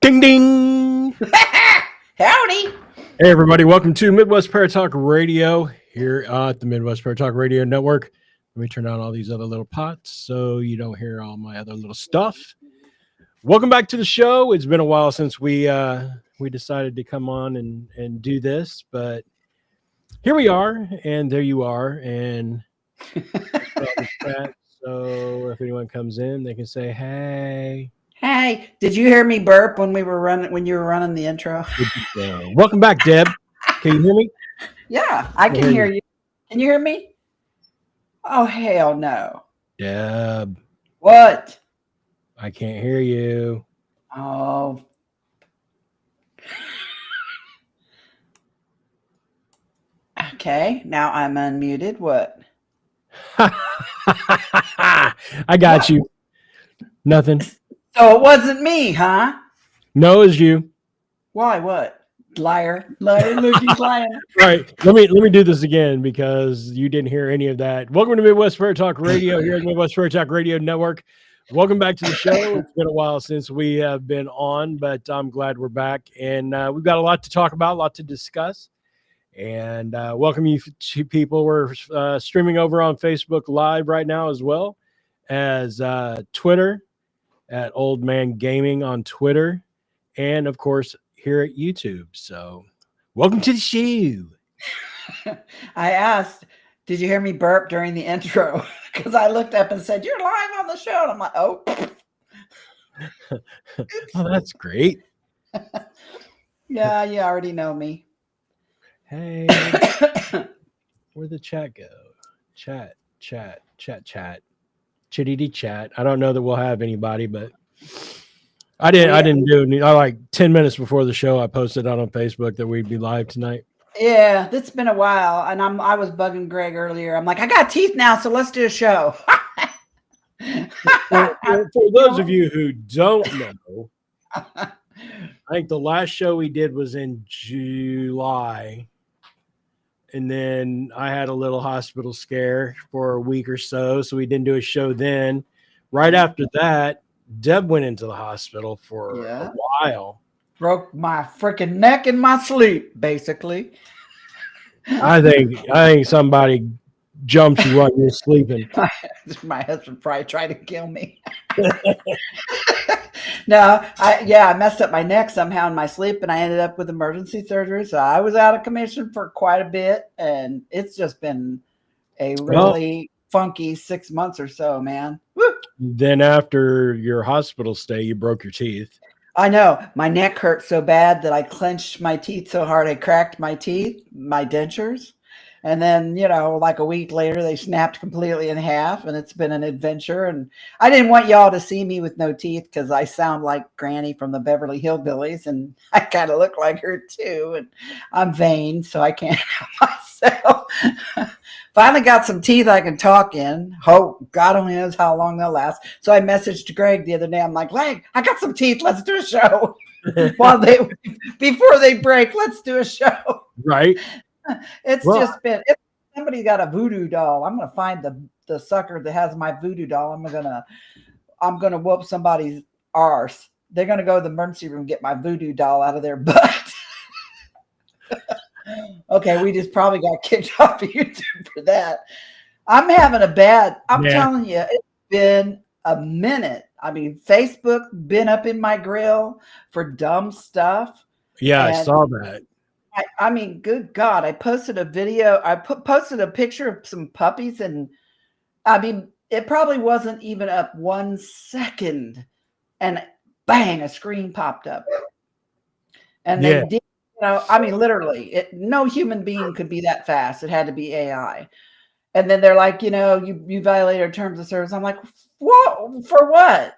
Ding ding! Howdy! Hey everybody, welcome to Midwest Paratalk Radio here at the Midwest Paratalk Radio Network. Let me turn on all these other little pots so you don't hear all my other little stuff. Welcome back to the show. It's been a while since we decided to come on and do this, but here we are, and there you are, and so if anyone comes in, they can say hey. Hey, did you hear me burp when you were running the intro? Welcome back, Deb. Can you hear me? Yeah, I can hear you. Can you hear me? Oh, hell no. Deb. What? I can't hear you. Oh. Okay, now I'm unmuted. What? I got you. Nothing. So it wasn't me, huh? No, it's you. Why? What? Liar. Look, he's lying. All right, let me do this again because you didn't hear any of that. Welcome to Midwest Fair Talk Radio here at Midwest Fair Talk Radio Network. Welcome back to the show. It's been a while since we have been on, but I'm glad we're back, and we've got a lot to talk about, a lot to discuss. And welcome you to people. We're streaming over on Facebook Live right now, as well as Twitter at Old Man Gaming on Twitter, and of course here at YouTube. So welcome to the show. I asked, did you hear me burp during the intro? Because I looked up and said, you're live on the show. And I'm like, oh. Oh, that's great. Yeah, you already know me. Hey, where'd the chat go? Chat. Chitty chat. I don't know that we'll have anybody, but I didn't do it. I like 10 minutes before the show, I posted out on Facebook that we'd be live tonight. Yeah, it's been a while, and I was bugging Greg earlier. I'm like, I got teeth now, so let's do a show. For those of you who don't know, I think the last show we did was in July, and then I had a little hospital scare for a week or so we didn't do a show then. Right after that, Deb went into the hospital for a while. Broke my freaking neck in my sleep, basically. I think somebody jumped you while you were sleeping. My husband probably tried to kill me. No, I messed up my neck somehow in my sleep, and I ended up with emergency surgery. So I was out of commission for quite a bit, and it's just been a really funky 6 months or so, man. Woo! Then after your hospital stay, you broke your teeth. I know. My neck hurt so bad that I clenched my teeth so hard I cracked my teeth, my dentures. And then, like a week later, they snapped completely in half, and it's been an adventure. And I didn't want y'all to see me with no teeth because I sound like Granny from the Beverly Hillbillies, and I kind of look like her too. And I'm vain, so I can't help myself. Finally got some teeth I can talk in. Hope God only knows how long they'll last. So I messaged Greg the other day. I'm like, Greg, I got some teeth. Let's do a show. Before they break, let's do a show. Right. It's somebody got a voodoo doll. I'm gonna find the sucker that has my voodoo doll. I'm gonna whoop somebody's arse. They're gonna go to the emergency room and get my voodoo doll out of their butt. Okay, we just probably got kicked off of YouTube for that. I'm telling you, it's been a minute. I mean, Facebook been up in my grill for dumb stuff. Yeah, I saw that. I mean, good God, I posted a video. I posted a picture of some puppies, and I mean, it probably wasn't even up 1 second, and bang, a screen popped up. And they did, I mean, literally, no human being could be that fast. It had to be AI. And then they're like, you violated our terms of service. I'm like, what? For what?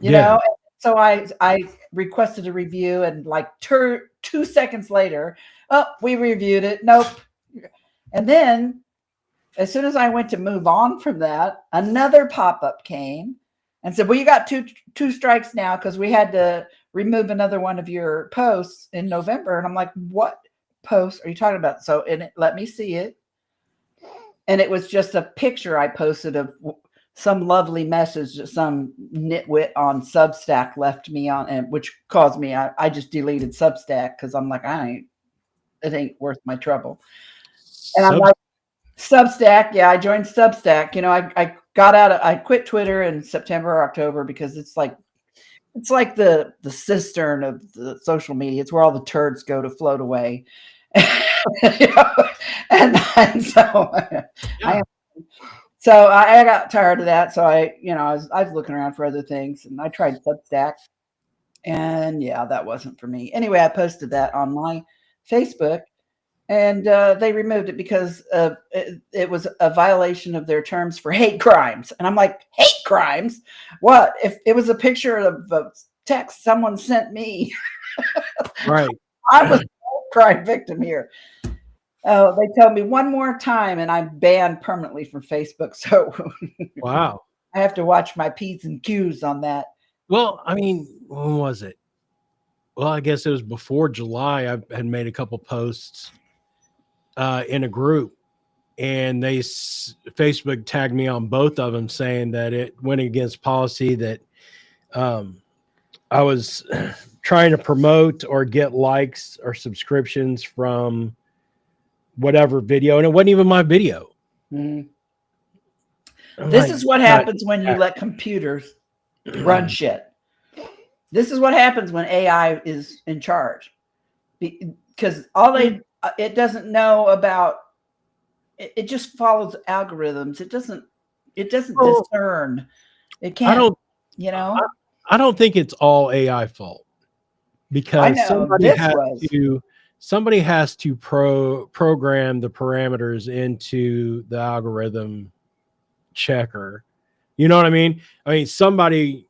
You know? So I requested a review, and like 2 seconds later, we reviewed it. Nope. And then as soon as I went to move on from that, another pop-up came and said, well, you got two strikes now because we had to remove another one of your posts in November. And I'm like, what post are you talking about? So let me see it. And it was just a picture I posted of some lovely message that some nitwit on Substack left me on, and which caused me, I just deleted Substack because I'm like, it ain't worth my trouble. And I'm like, Substack, yeah, I joined Substack. I quit Twitter in September or October because it's like the cistern of the social media. It's where all the turds go to float away. And so Yeah. I got tired of that. So I was looking around for other things, and I tried Substack, and yeah, that wasn't for me. Anyway, I posted that on my Facebook, and they removed it because it was a violation of their terms for hate crimes. And I'm like, hate crimes? What? If it was a picture of a text someone sent me, Right. I was a hate crime victim here. Oh, they told me one more time, and I'm banned permanently from Facebook. So Wow. I have to watch my P's and Q's on that. Well, I mean, when was it? Well, I guess it was before July. I had made a couple posts in a group, and Facebook tagged me on both of them, saying that it went against policy that I was trying to promote or get likes or subscriptions from whatever video, and it wasn't even my video. Mm. This is what happens when you let computers run shit. This is what happens when AI is in charge, because it doesn't know about. It just follows algorithms. It doesn't discern. It can't. I don't think it's all AI fault, because somebody has to program the parameters into the algorithm checker. You know what I mean? I mean, somebody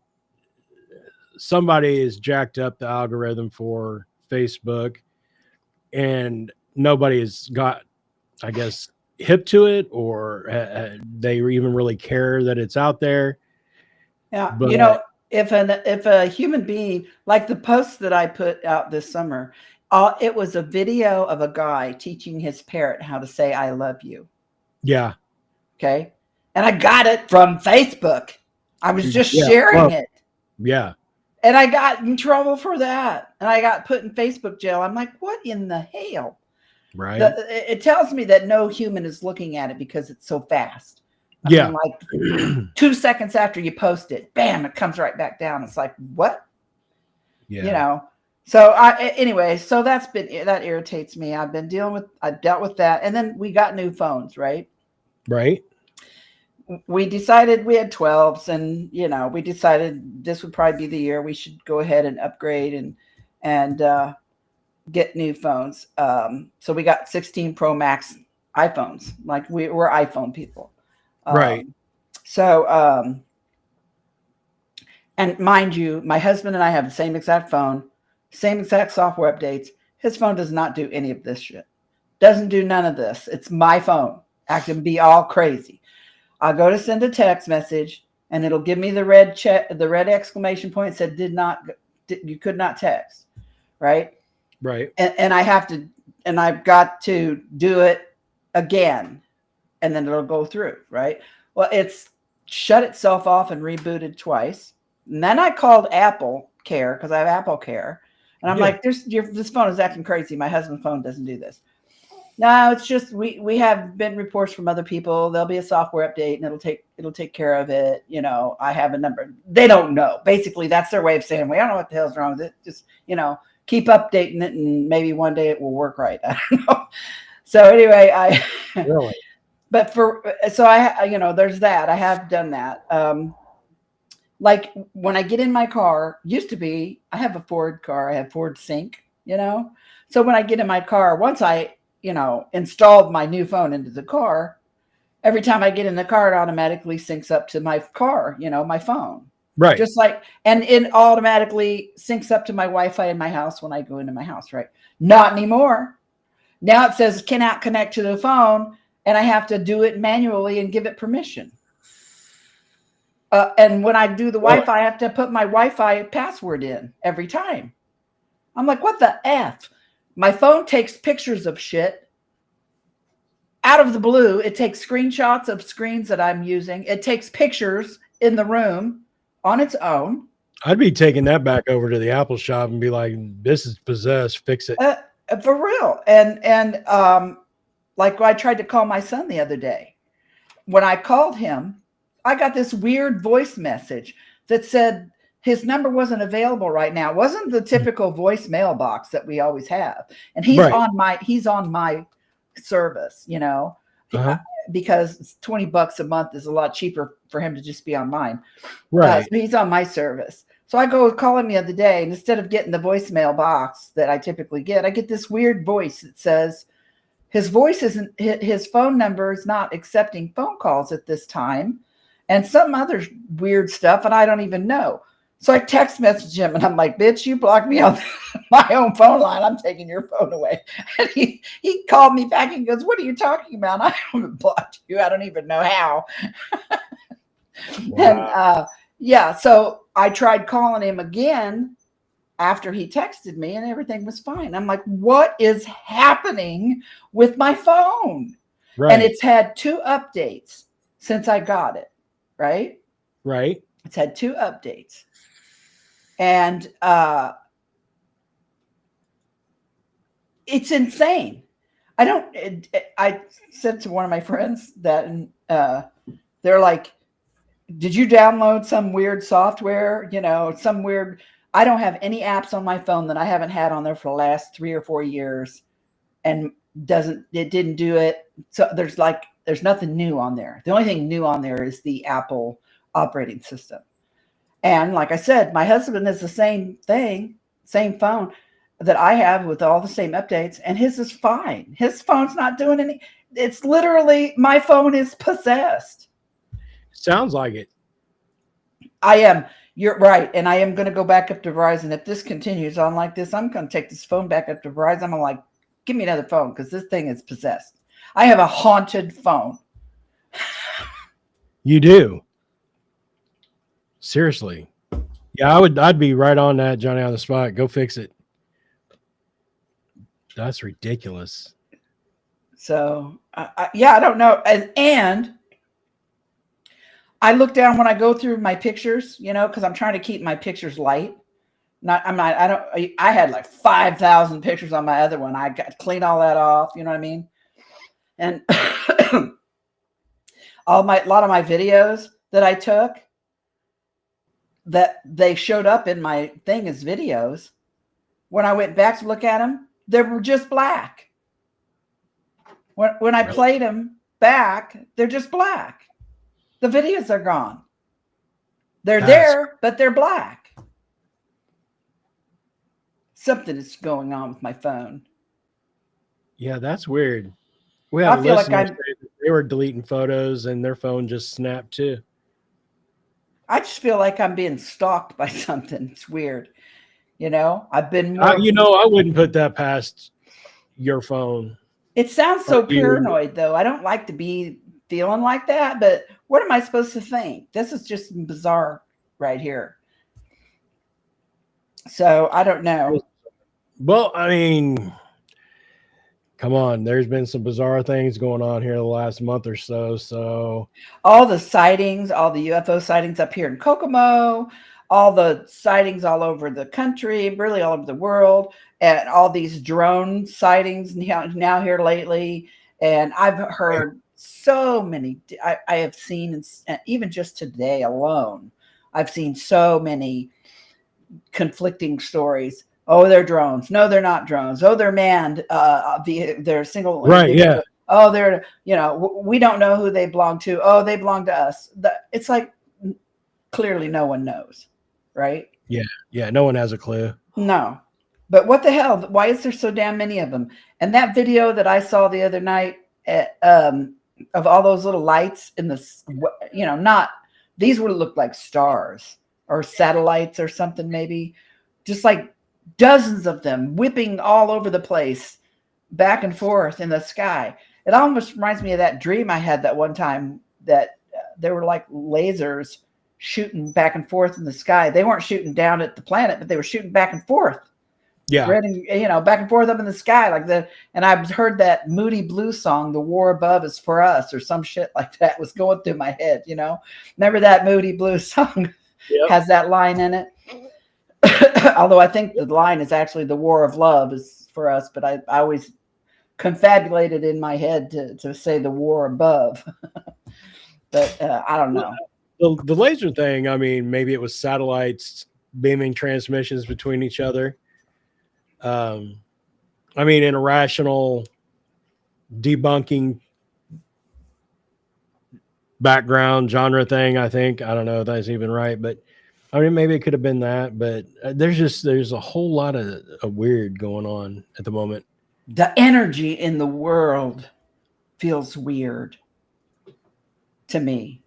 has jacked up the algorithm for Facebook, and nobody has got, I guess, hip to it, or they even really care that it's out there. Yeah, but if a human being, like the post that I put out this summer, it was a video of a guy teaching his parrot how to say "I love you." Yeah. Okay. And I got it from Facebook. I was just sharing it. Yeah. And I got in trouble for that. And I got put in Facebook jail. I'm like, what in the hell? Right. It tells me that no human is looking at it because it's so fast. I mean, like 2 seconds after you post it, bam, it comes right back down. It's like, what? Yeah. So anyway, so that irritates me. I dealt with that. And then we got new phones, right? Right. We decided we had 12s, and we decided this would probably be the year we should go ahead and upgrade and get new phones. So we got 16 Pro Max iPhones. Like we're iPhone people. Right. So and mind you, my husband and I have the same exact phone, same exact software updates. His phone does not do any of this shit. Doesn't do none of this. It's my phone. I can be all crazy. I go to send a text message, and it'll give me the red exclamation point said you could not text, right? Right. And I've got to do it again, and then it'll go through, right? Well, it's shut itself off and rebooted twice. And then I called Apple Care, because I have Apple Care, and I'm like, this phone is acting crazy. My husband's phone doesn't do this. No, it's just we have been reports from other people. There'll be a software update, and it'll take care of it. I have a number. They don't know. Basically, that's their way of saying, we don't know what the hell's wrong with it. Just keep updating it, and maybe one day it will work right. I don't know. So anyway, really. But there's that. I have done that. Like when I get in my car, used to be, I have a Ford car. I have Ford Sync. So when I get in my car, once I installed my new phone into the car, every time I get in the car, it automatically syncs up to my car, my phone. Right. Just like, and it automatically syncs up to my Wi-Fi in my house when I go into my house, right? Not anymore. Now it says cannot connect to the phone, and I have to do it manually and give it permission. And when I do the Wi-Fi, I have to put my Wi-Fi password in every time. I'm like, what the F? My phone takes pictures of shit. out of the blue, it takes screenshots of screens that I'm using. It takes pictures in the room on its own. I'd be taking that back over to the Apple shop and be like, this is possessed, fix it. For real. And like I tried to call my son the other day. When I called him, I got this weird voice message that said his number wasn't available right now. It wasn't the typical voicemail box that we always have. And he's on my service, you know, because $20 a month is a lot cheaper for him to just be on mine. Right. So he's on my service. So I go call him the other day, and instead of getting the voicemail box that I typically get, I get this weird voice that says his phone number is not accepting phone calls at this time, and some other weird stuff, and I don't even know. So I text message him, and I'm like, bitch, you blocked me on my own phone line. I'm taking your phone away. And he called me back and goes, what are you talking about? I haven't blocked you. I don't even know how. Wow. And so I tried calling him again after he texted me, and everything was fine. I'm like, what is happening with my phone? Right. And it's had 2 updates since I got it, right? Right. It's had 2 updates. And it's insane. I said to one of my friends that they're like, did you download some weird software? You know, some weird. I don't have any apps on my phone that I haven't had on there for the last 3 or 4 years, and it didn't do it. So there's nothing new on there. The only thing new on there is the Apple operating system. And like I said, my husband is the same thing, same phone that I have with all the same updates, and his is fine. His phone's not doing any. It's literally, my phone is possessed. Sounds like it. I am. You're right. And I am going to go back up to Verizon. If this continues on like this, I'm going to take this phone back up to Verizon. I'm like, give me another phone, because this thing is possessed. I have a haunted phone. You do? Seriously? Yeah, I'd be right on that, Johnny on the spot. Go fix it. That's ridiculous. So, I don't know. And I look down when I go through my pictures, you know, because I'm trying to keep my pictures light. I had like 5,000 pictures on my other one. I got to clean all that off. You know what I mean? And a lot of my videos that I took, that they showed up in my thing as videos. When I went back to look at them, they were just black. When I played them back, they're just black. The videos are gone. They're there, but they're black. Something is going on with my phone. Yeah, that's weird. I feel like they were deleting photos and their phone just snapped too. I just feel like I'm being stalked by something. It's weird. You know, I've been I wouldn't put that past your phone. It sounds so paranoid, though. I don't like to be feeling like that, but what am I supposed to think? This is just bizarre right here. So I don't know. Well, I mean, come on. There's been some bizarre things going on here the last month or so. So all the sightings, all the UFO sightings up here in Kokomo, all the sightings all over the country, really all over the world, and all these drone sightings now here lately. And I've heard so many. I have seen, even just today alone, I've seen so many conflicting stories. Oh, they're drones. No, they're not drones. Oh, they're manned. They're single. Right. Yeah. Oh, they're, we don't know who they belong to. Oh, they belong to us. It's like, clearly no one knows. Right. Yeah. Yeah. No one has a clue. No. But what the hell? Why is there so damn many of them? And that video that I saw the other night of all those little lights in the, these would look like stars or satellites or something, maybe just like dozens of them whipping all over the place, back and forth in the sky. It almost reminds me of that dream I had that one time that there were like lasers shooting back and forth in the sky. They weren't shooting down at the planet, but they were shooting back and forth Yeah. spreading, back and forth up in the sky and I've heard that Moody Blues song, "The War Above Is for Us," or some shit like that was going through my head. Remember that Moody Blues song Yep. has that line in it. Although I think the line is actually "The War of Love is for us," but I always confabulated in my head to say "The War Above." But I don't know. The laser thing, I mean, maybe it was satellites beaming transmissions between each other. I mean, an irrational debunking background genre thing, I think. I don't know if that's even right, but I mean, maybe it could have been that, but there's a whole lot of weird going on at the moment. The energy in the world feels weird to me.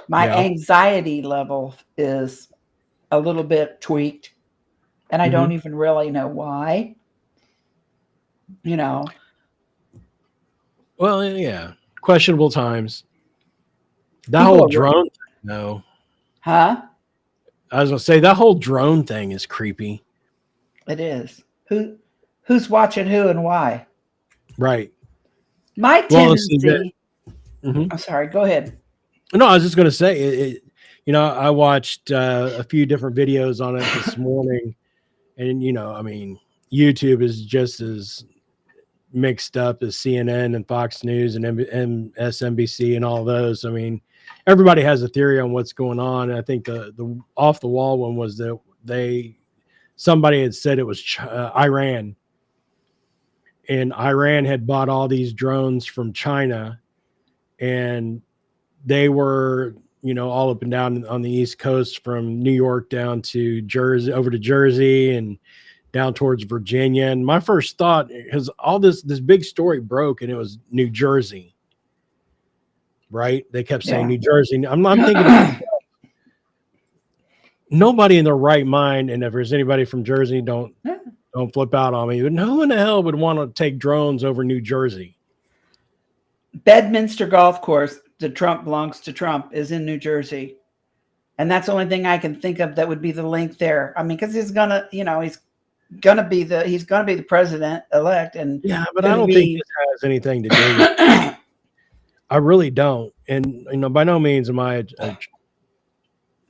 My anxiety level is a little bit tweaked, and I don't even really know why. Well, yeah, questionable times. That whole drone thing, though. Huh? I was gonna say that whole drone thing is creepy. It is. Who's watching who and why? Right. My tendency. I'm sorry. Go ahead. No, I was just gonna say I watched a few different videos on it this morning, and I mean, YouTube is just as mixed up as CNN and Fox News and MSNBC and all those. I mean, everybody has a theory on what's going on. And I think the off the wall one was that somebody had said it was Iran, and Iran had bought all these drones from China, and they were all up and down on the East Coast from New York down to Jersey, over to Jersey, and down towards Virginia. And my first thought, because all this big story broke, and it was New Jersey, right? They kept saying New Jersey. I'm thinking nobody in their right mind, and if there's anybody from Jersey, don't flip out on me, but who in the hell would want to take drones over New Jersey? Bedminster Golf Course, the Trump belongs to Trump, is in New Jersey. And that's the only thing I can think of that would be the link there. I mean, because he's gonna be the president elect, and yeah, but I don't think this has anything to do with it. I really don't. And by no means am I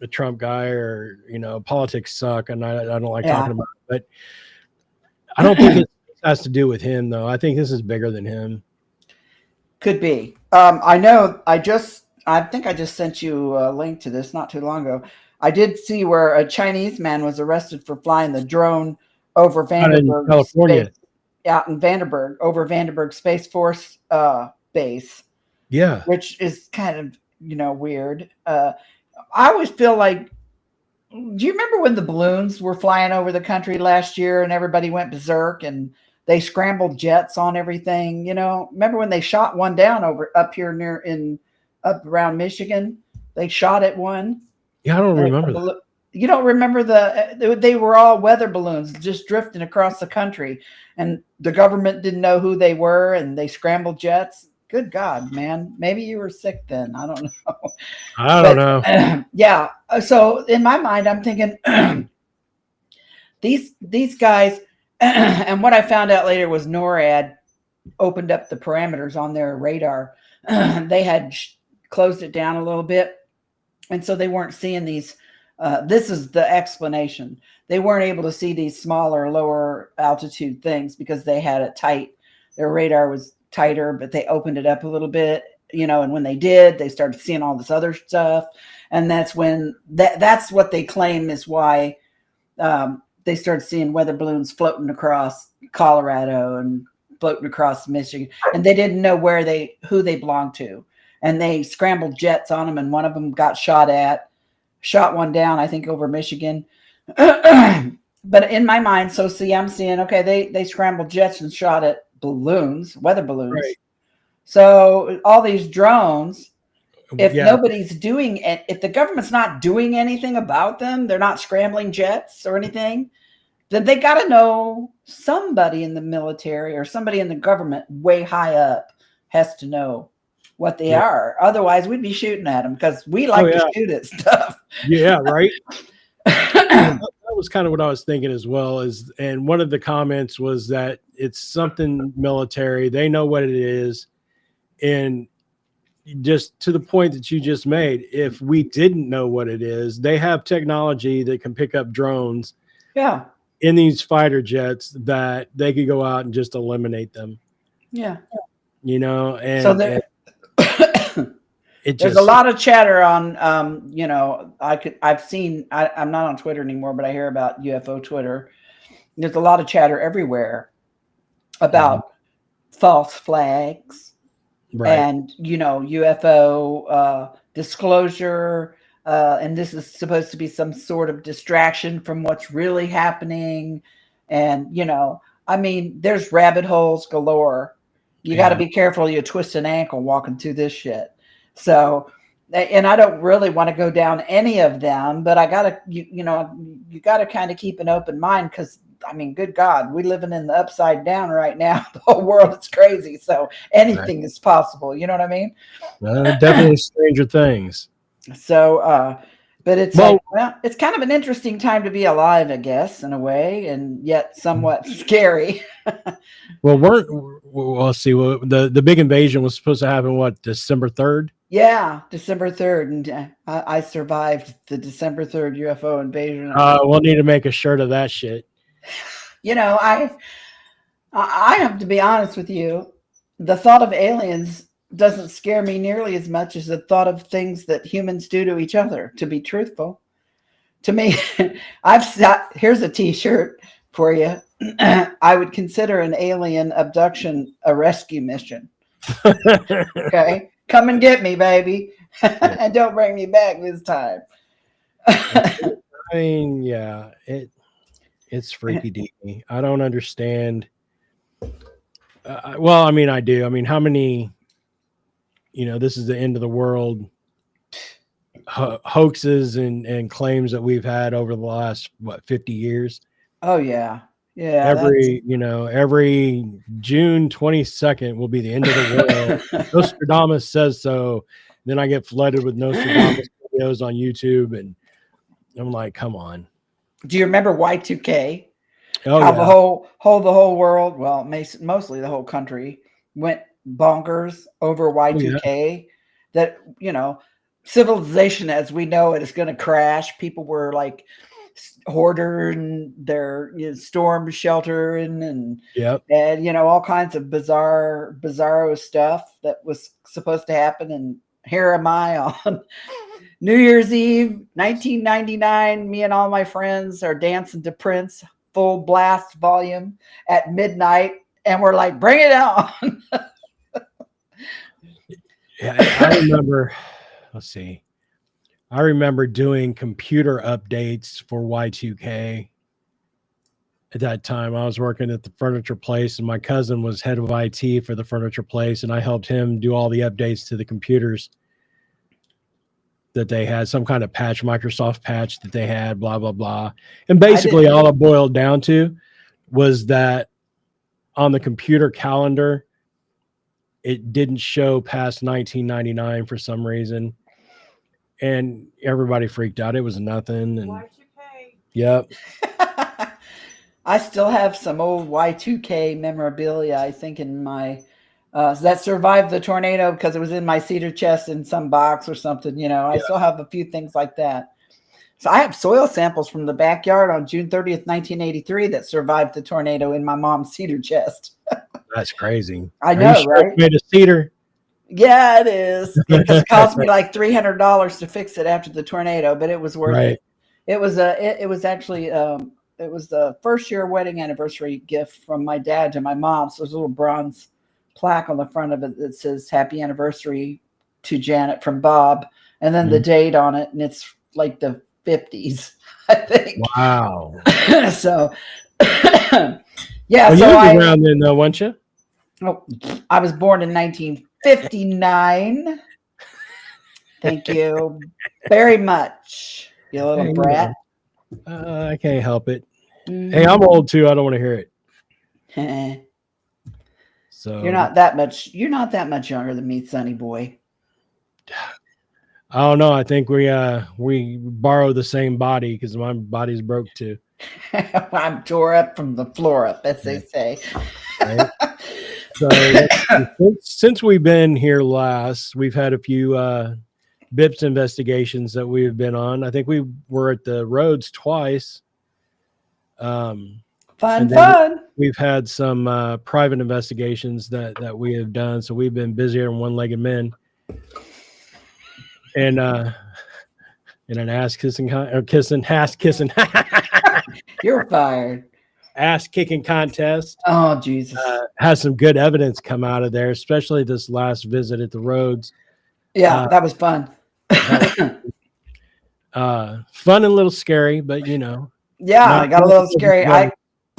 a Trump guy, or politics suck, and I don't like talking about it. But I don't think it has to do with him, though. I think this is bigger than him. Could be. I know. I think I just sent you a link to this not too long ago. I did see where a Chinese man was arrested for flying the drone over Vandenberg, California. Out in Vandenberg, over Vandenberg Space Force base. Yeah, which is kind of weird. I always feel like. Do you remember when the balloons were flying over the country last year and everybody went berserk and they scrambled jets on everything? Remember when they shot one down up here up around Michigan? They shot at one. Yeah, I don't remember that. You don't remember they were all weather balloons just drifting across the country, and the government didn't know who they were, and they scrambled jets. Good God, man. Maybe you were sick then. I don't know. I don't know. Yeah. So in my mind, I'm thinking these guys, and what I found out later was NORAD opened up the parameters on their radar. They had closed it down a little bit. And so they weren't seeing these. This is the explanation. They weren't able to see these smaller, lower altitude things because they had it tight. Their radar was tighter, but they opened it up a little bit, and when they did, they started seeing all this other stuff. And that's when that's what they claim is why they started seeing weather balloons floating across Colorado and floating across Michigan, and they didn't know who they belonged to. And they scrambled jets on them, and one of them got shot one down, I think, over Michigan. But in my mind, I'm seeing, okay, they scrambled jets and shot at weather balloons. Right. So all these drones, if nobody's doing it, if the government's not doing anything about them, they're not scrambling jets or anything, then they got to know, somebody in the military or somebody in the government way high up has to know what they are. Otherwise, we'd be shooting at them because we like to shoot at stuff. Yeah, right. that was kind of what I was thinking as well. And one of the comments was that it's something military. They know what it is, and just to the point that you just made, if we didn't know what it is, they have technology that can pick up drones Yeah. in these fighter jets that they could go out and just eliminate them. Yeah. And So there, it there's just a lot of chatter on, I've seen, I'm not on Twitter anymore, but I hear about UFO Twitter. There's a lot of chatter everywhere about false flags. right. And UFO disclosure, and this is supposed to be some sort of distraction from what's really happening. And there's rabbit holes galore. You got to be careful. You twist an ankle walking through this shit. So, and I don't really want to go down any of them, but I gotta you gotta kind of keep an open mind, because good God, we're living in the upside down right now. The whole world is crazy. So anything is possible. You know what I mean? Definitely Stranger Things. So, but it's it's kind of an interesting time to be alive, I guess, in a way, and yet somewhat scary. Well, let's see. Well, the big invasion was supposed to happen, December 3rd? Yeah, December 3rd. And I survived the December 3rd UFO invasion. We'll need to make a shirt of that shit. I have to be honest with you. The thought of aliens doesn't scare me nearly as much as the thought of things that humans do to each other, to be truthful. To me, here's a t-shirt for you. I would consider an alien abduction a rescue mission. Okay? Come and get me, baby. And don't bring me back this time. It's freaky deaky. I don't understand. I do. How many, this is the end of the world hoaxes and claims that we've had over the last, 50 years? Oh, yeah. Yeah. Every June 22nd will be the end of the world. Nostradamus says so. Then I get flooded with Nostradamus videos on YouTube, and I'm like, come on. Do you remember Y2K? Oh, how the whole world, well, mostly the whole country, went bonkers over Y2K. Oh, yeah. That civilization as we know it is going to crash. People were like hoarding their storm shelter and all kinds of bizarro stuff that was supposed to happen. And here am I on New Year's Eve, 1999. Me and all my friends are dancing to Prince, full blast volume at midnight, and we're like, bring it on. Yeah, I remember. Let's see. I remember doing computer updates for Y2K. At that time, I was working at the furniture place, and my cousin was head of IT for the furniture place, and I helped him do all the updates to the computers that they had, some kind of patch, Microsoft patch that they had, blah, blah, blah. And basically all it boiled down to was that on the computer calendar, it didn't show past 1999 for some reason. And everybody freaked out. It was nothing. And Y2K. Yep. I still have some old Y2K memorabilia, I think, in my that survived the tornado because it was in my cedar chest in some box or something. I still have a few things like that. So I have soil samples from the backyard on June 30th, 1983 that survived the tornado in my mom's cedar chest. That's crazy. I know, right? It's made of cedar. Yeah, it is. It cost me like $300 to fix it after the tornado, but it was worth it. It was actually it was the first year wedding anniversary gift from my dad to my mom. So there's a little bronze plaque on the front of it that says "Happy Anniversary to Janet from Bob," and then the date on it, and it's like the 50s, I think. Wow. So, yeah. Well, so you were around then, though, weren't you? Oh, I was born in 1959. Thank you very much, you little brat. I can't help it. Hey, I'm old too. I don't want to hear it. So you're not that much younger than me, Sonny boy. I don't know. I think we borrow the same body because my body's broke too. I'm tore up from the floor up, as they say. Right. So since we've been here last, we've had a few BIPS investigations that we've been on. I think we were at the roads twice. Fun. We've had some private investigations that we have done. So we've been busier than one-legged men. And in an ass kissing. You're fired. Ass kicking contest. Oh, Jesus. Has some good evidence come out of there, especially this last visit at the roads. Yeah, that was fun. Fun and a little scary, but you know. Yeah, I got a little scary.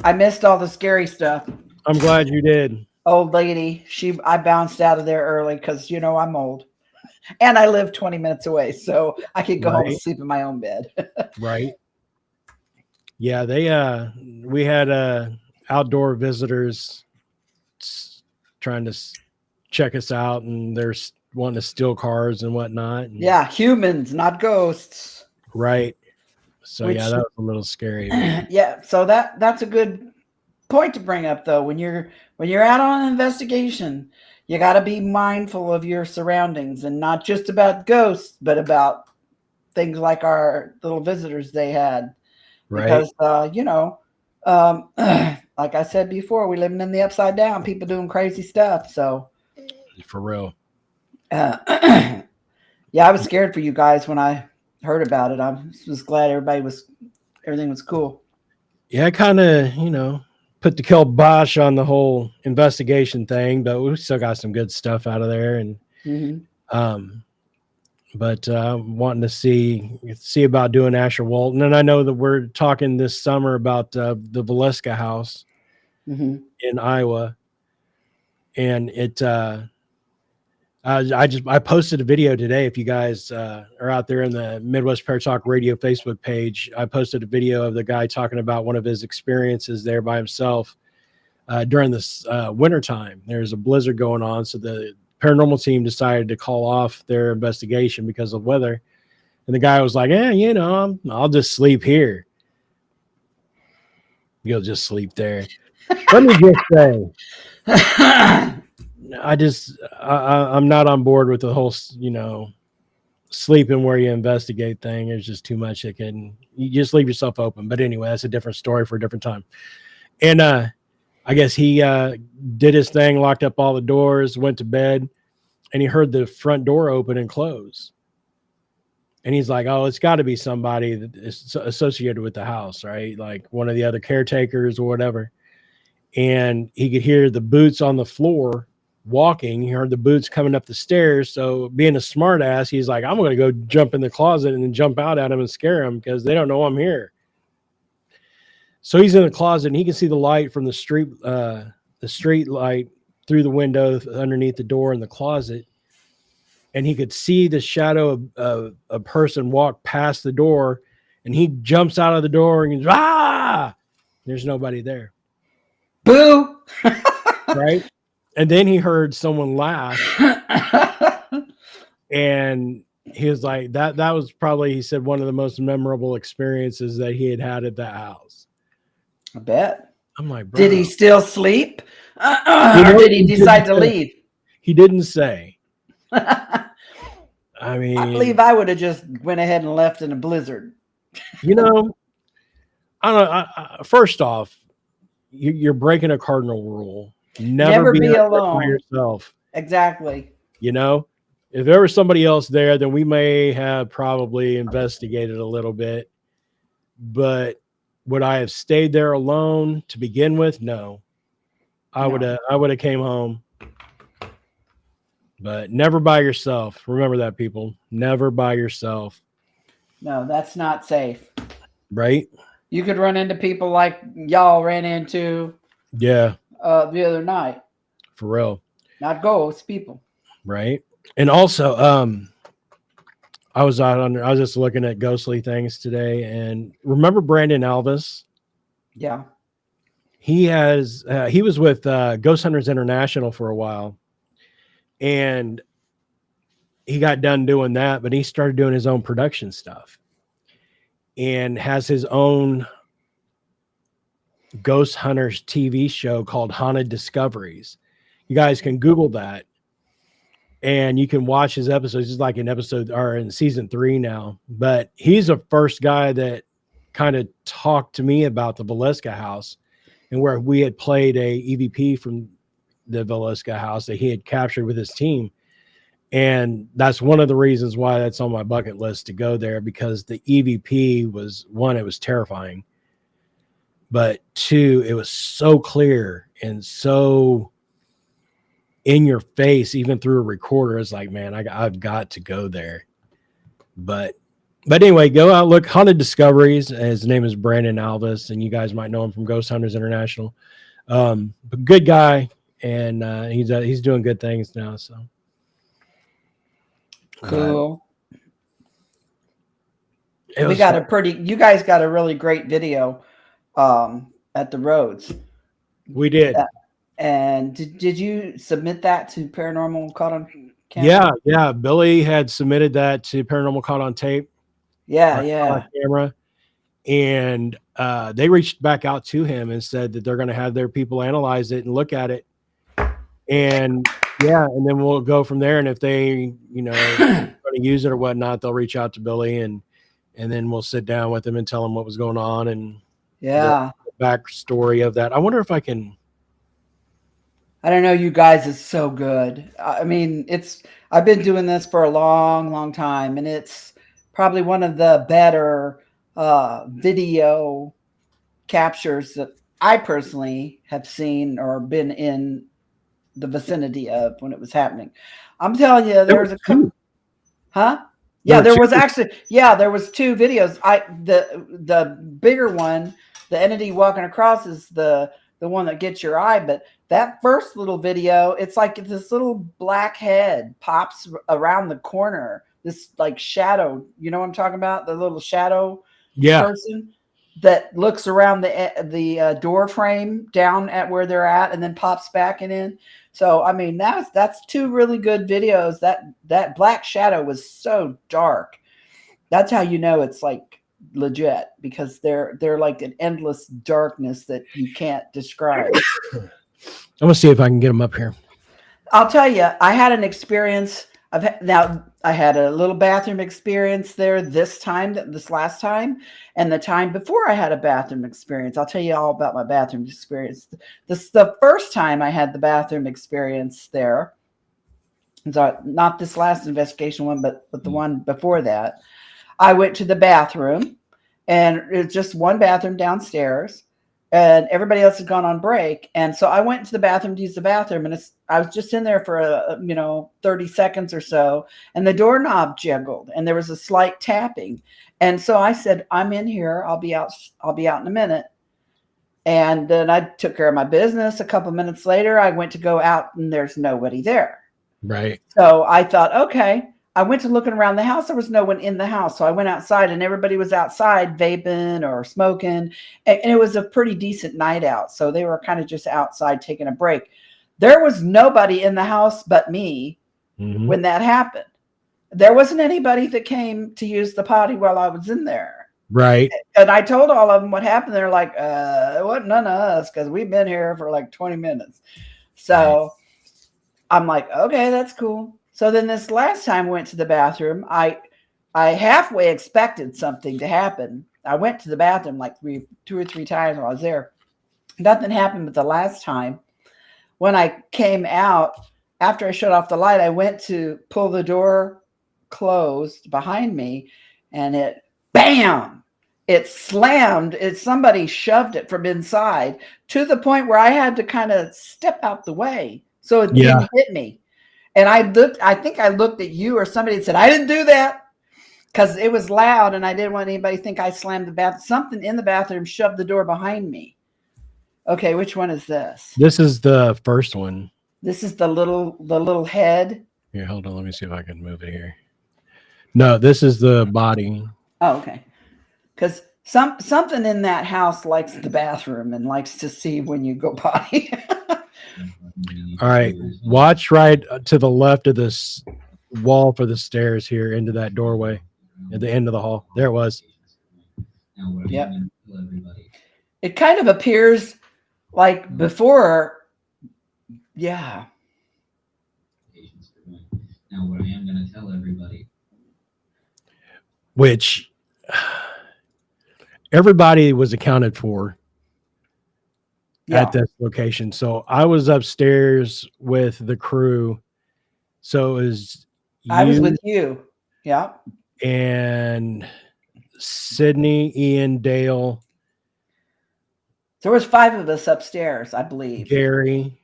I missed all the scary stuff. I'm glad you did. Old lady, I bounced out of there early because I'm old. And I live 20 minutes away, so I could go home and sleep in my own bed. Right. Yeah, we had outdoor visitors trying to check us out, and they're wanting to steal cars and whatnot. And, yeah, humans, not ghosts. Right. So that was a little scary. Yeah, so that's a good point to bring up, though. When you're out on an investigation, you got to be mindful of your surroundings, and not just about ghosts, but about things like our little visitors they had. Right. Because, like I said before, we living in the upside down, people doing crazy stuff. So for real. Yeah, I was scared for you guys when I heard about it. I was glad everything was cool. Yeah, I kind of, put the kibosh on the whole investigation thing, but we still got some good stuff out of there. And, but wanting to see about doing Asher Walton. And I know that we're talking this summer about the Valeska house in Iowa. And I posted a video today. If you guys are out there in the Midwest Prayer Talk Radio Facebook page, I posted a video of the guy talking about one of his experiences there by himself during this wintertime. There's a blizzard going on, so the paranormal team decided to call off their investigation because of weather. And the guy was like, I'll just sleep here. You'll just sleep there. Let me just say, I'm not on board with the whole, sleeping where you investigate thing. There's just too much you just leave yourself open. But anyway, that's a different story for a different time. And I guess he did his thing, locked up all the doors, went to bed, and he heard the front door open and close. And he's like, oh, it's got to be somebody that is associated with the house, right? Like one of the other caretakers or whatever. And he could hear the boots on the floor walking. He heard the boots coming up the stairs. So being a smart ass, he's like, I'm going to go jump in the closet and then jump out at him and scare him because they don't know I'm here. So he's in the closet and he can see the light from the street light through the window underneath the door in the closet. And he could see the shadow of a person walk past the door, and he jumps out of the door and he goes, ah, there's nobody there. Boo. Right. And then he heard someone laugh and he was like, that was probably, he said, one of the most memorable experiences that he had at that house. I bet. I'm like, bro. Did he still sleep? Or did he decide to leave? He didn't say. I mean, I believe I would have just went ahead and left in a blizzard. I don't know. First off, you're breaking a cardinal rule. Never be alone by yourself. Exactly. If there was somebody else there, then we may have probably investigated a little bit. But would I have stayed there alone to begin with? No. I would have came home. But never by yourself. Remember that, people. Never by yourself. No, that's not safe. Right? You could run into people like y'all ran into the other night. For real. Not ghosts, people. Right. And also, I was just looking at ghostly things today, and remember Brandon Alvis? Yeah. He was with Ghost Hunters International for a while. And he got done doing that, but he started doing his own production stuff and has his own Ghost Hunters TV show called Haunted Discoveries. You guys can Google that and you can watch his episodes. It's like an episode or in season 3 now, but he's the first guy that kind of talked to me about the Villisca house and where we had played a EVP from the Villisca house that he had captured with his team. And that's one of the reasons why that's on my bucket list to go there, because the EVP was, one, it was terrifying, but 2, it was so clear and so in your face, even through a recorder. It's like, man, I've got to go there. But anyway, go out, look, Haunted Discoveries. His name is Brandon Alvis, and you guys might know him from Ghost Hunters International. But good guy, and he's doing good things now. So cool. You guys got a really great video at the Rhodes. We did. And did you submit that to Paranormal Caught on Camera? Yeah. Billy had submitted that to Paranormal Caught on Tape. Yeah. Camera. And they reached back out to him and said that they're going to have their people analyze it and look at it. And then we'll go from there. And if they, going to use it or whatnot, they'll reach out to Billy and then we'll sit down with him and tell him what was going on and the backstory of that. I wonder if I can. I don't know. You guys is so good. I mean, I've been doing this for a long, long time, and it's probably one of the better video captures that I personally have seen or been in the vicinity of when it was happening. I'm telling you, there was a couple. Huh? Yeah, there was 2 videos. The bigger one, the entity walking across, is the one that gets your eye, but that first little video, it's like this little black head pops around the corner, this like shadow, you know what I'm talking about, the little shadow person that looks around the door frame down at where they're at and then pops back and in. So I mean, that's 2 really good videos. That black shadow was so dark. That's how you know it's like legit, because they're like an endless darkness that you can't describe. I'm gonna see if I can get them up here. I'll tell you, I had an experience. I had a little bathroom experience there this last time, and the time before I had a bathroom experience. I'll tell you all about my bathroom experience. The first time I had the bathroom experience there, so not this last investigation one, but the one before that. I went to the bathroom, and it's just one bathroom downstairs, and everybody else had gone on break. And so I went to the bathroom to use the bathroom, and I was just in there for 30 seconds or so, and the doorknob jiggled, and there was a slight tapping. And so I said, "I'm in here. I'll be out in a minute." And then I took care of my business. A couple minutes later, I went to go out, and there's nobody there. Right. So I thought, okay. I went to looking around the house. There was no one in the house. So I went outside, and everybody was outside vaping or smoking. And it was a pretty decent night out. So they were kind of just outside taking a break. There was nobody in the house but me when that happened. There wasn't anybody that came to use the potty while I was in there. Right. And I told all of them what happened. They're like, it wasn't none of us, because we've been here for like 20 minutes. So I'm like, okay, that's cool. So then this last time I went to the bathroom, I halfway expected something to happen. I went to the bathroom like 2 or 3 times while I was there. Nothing happened. But the last time, when I came out, after I shut off the light, I went to pull the door closed behind me, and bam! It slammed. Somebody shoved it from inside to the point where I had to kind of step out the way so it didn't hit me. And I think I looked at you or somebody and said, "I didn't do that," because it was loud and I didn't want anybody to think I slammed the bathroom. Something in the bathroom shoved the door behind me. Okay, which one is this? This is the first one. This is the little head. Here, hold on. Let me see if I can move it here. No, this is the body. Oh, okay. Because something in that house likes the bathroom and likes to see when you go potty. All right, watch right to the left of this wall for the stairs here into that doorway at the end of the hall. There it was. Yep. It kind of appears like before. Yeah. Now, what I am going to tell everybody. Which everybody was accounted for at this location. So I was upstairs with the crew. So it was I was with you. Yeah. And Sydney, Ian, Dale. There was 5 of us upstairs, I believe. Gary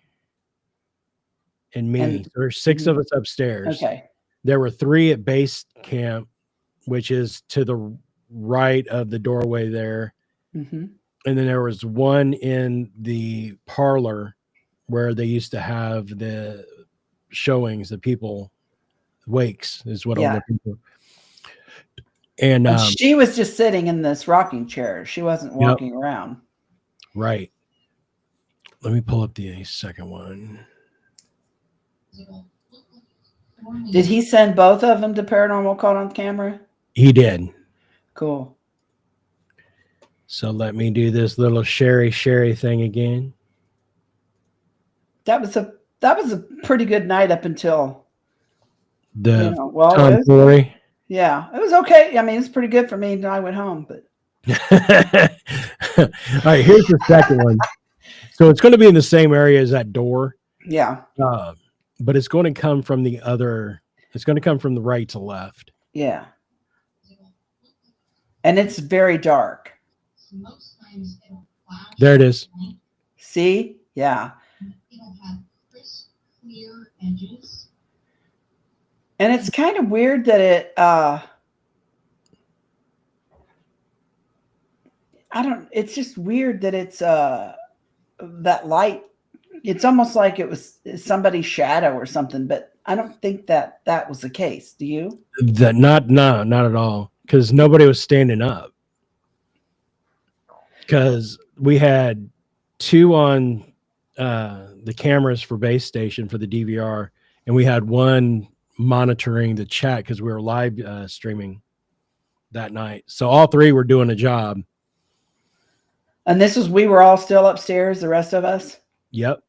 and me. And, there were 6 of us upstairs. Okay. There were 3 at base camp, which is to the right of the doorway there. Mm-hmm. And then there was 1 in the parlor where they used to have the showings, the people wakes is what I'm looking for. And she was just sitting in this rocking chair. She wasn't walking around. Right. Let me pull up the second one. Did he send both of them to Paranormal Caught on Camera? He did. Cool. So let me do this little Sherry thing again. That was a pretty good night up until the Tom Flory. Yeah, it was okay. I mean, it's pretty good for me until I went home. But all right, here's the second one. So it's going to be in the same area as that door. Yeah. But it's going to come from the other. It's going to come from the right to left. Yeah. And it's very dark. There it is. See? Yeah. It'll have crisp, clear edges. And it's kind of weird that it it's just weird that it's that light. It's almost like it was somebody's shadow or something, but I don't think that was the case. Do you? Not at all. Because nobody was standing up. Because we had 2 on the cameras for base station for the DVR, and we had 1 monitoring the chat because we were live streaming that night. So all 3 were doing a job. And we were all still upstairs, the rest of us? Yep.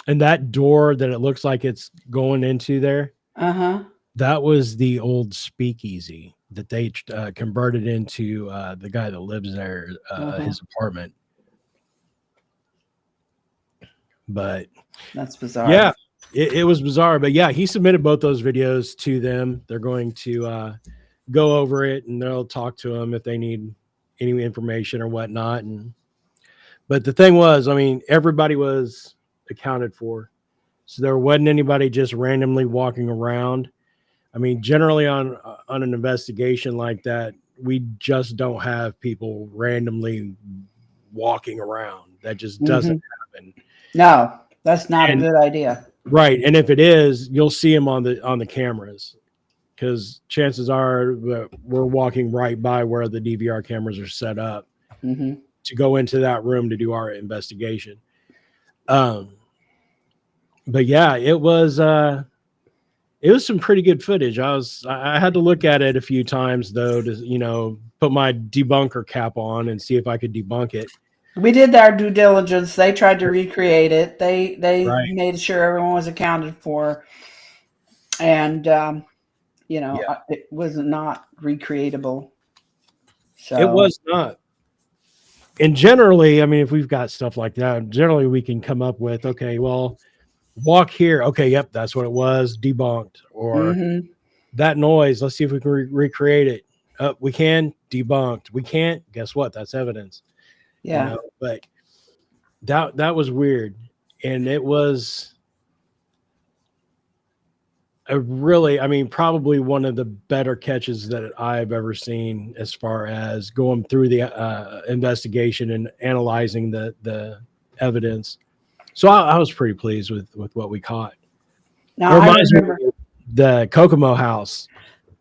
And that door that it looks like it's going into there, that was the old speakeasy that they converted into the guy that lives there, his apartment. But that's bizarre. Yeah, it was bizarre. But yeah, he submitted both those videos to them. They're going to go over it, and they'll talk to them if they need any information or whatnot. But the thing was, I mean, everybody was accounted for, so there wasn't anybody just randomly walking around. I mean, generally on an investigation like that, we just don't have people randomly walking around. That just doesn't happen. No, that's not a good idea. Right, and if it is, you'll see them on the cameras, because chances are that we're walking right by where the DVR cameras are set up to go into that room to do our investigation. But yeah, it was some pretty good footage. I had to look at it a few times though to put my debunker cap on and see if I could debunk it. We did our due diligence. They tried to recreate it. They made sure everyone was accounted for, and it was not recreatable. So it was not. And generally, I mean, if we've got stuff like that, generally we can come up with, okay, well, walk here. Okay, yep, that's what it was. Debunked. Or that noise. Let's see if we can recreate it. We can. Debunked. We can't. Guess what? That's evidence. Yeah. But that was weird, and it was probably one of the better catches that I've ever seen as far as going through the investigation and analyzing the evidence. So I was pretty pleased with what we caught. Now, I remember the Kokomo house.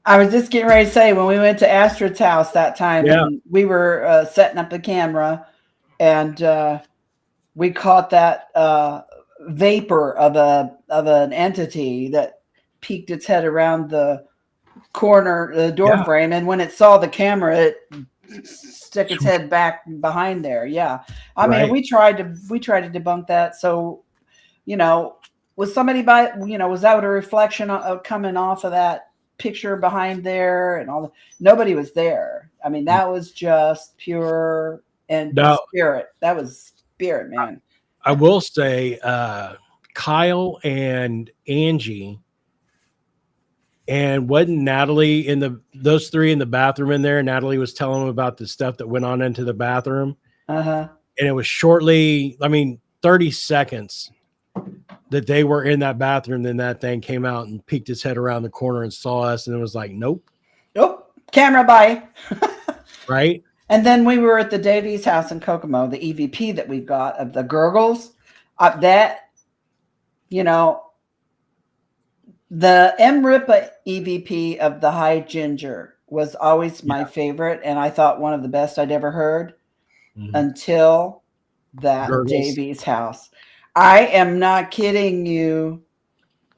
I was just getting ready to say, when we went to Astrid's house that time, and we were setting up the camera, and we caught that vapor of an entity that peeked its head around the corner, the door frame, and when it saw the camera, it stuck its head back behind there. Yeah, I mean, we tried to debunk that. So, was somebody was that a reflection of coming off of that picture behind there and all? Nobody was there. I mean, that was just pure and spirit. That was spirit, man. I will say, Kyle and Angie. And wasn't Natalie those three in the bathroom in there? Natalie was telling them about the stuff that went on into the bathroom. And it was shortly, 30 seconds that they were in that bathroom. Then that thing came out and peeked its head around the corner and saw us. And it was like, nope. Camera, bye. Right. And then we were at the Davies house in Kokomo, the EVP that we got of the gurgles. The MRIPA EVP of the High Ginger was always my favorite, and I thought one of the best I'd ever heard until that Davies house. I am not kidding you.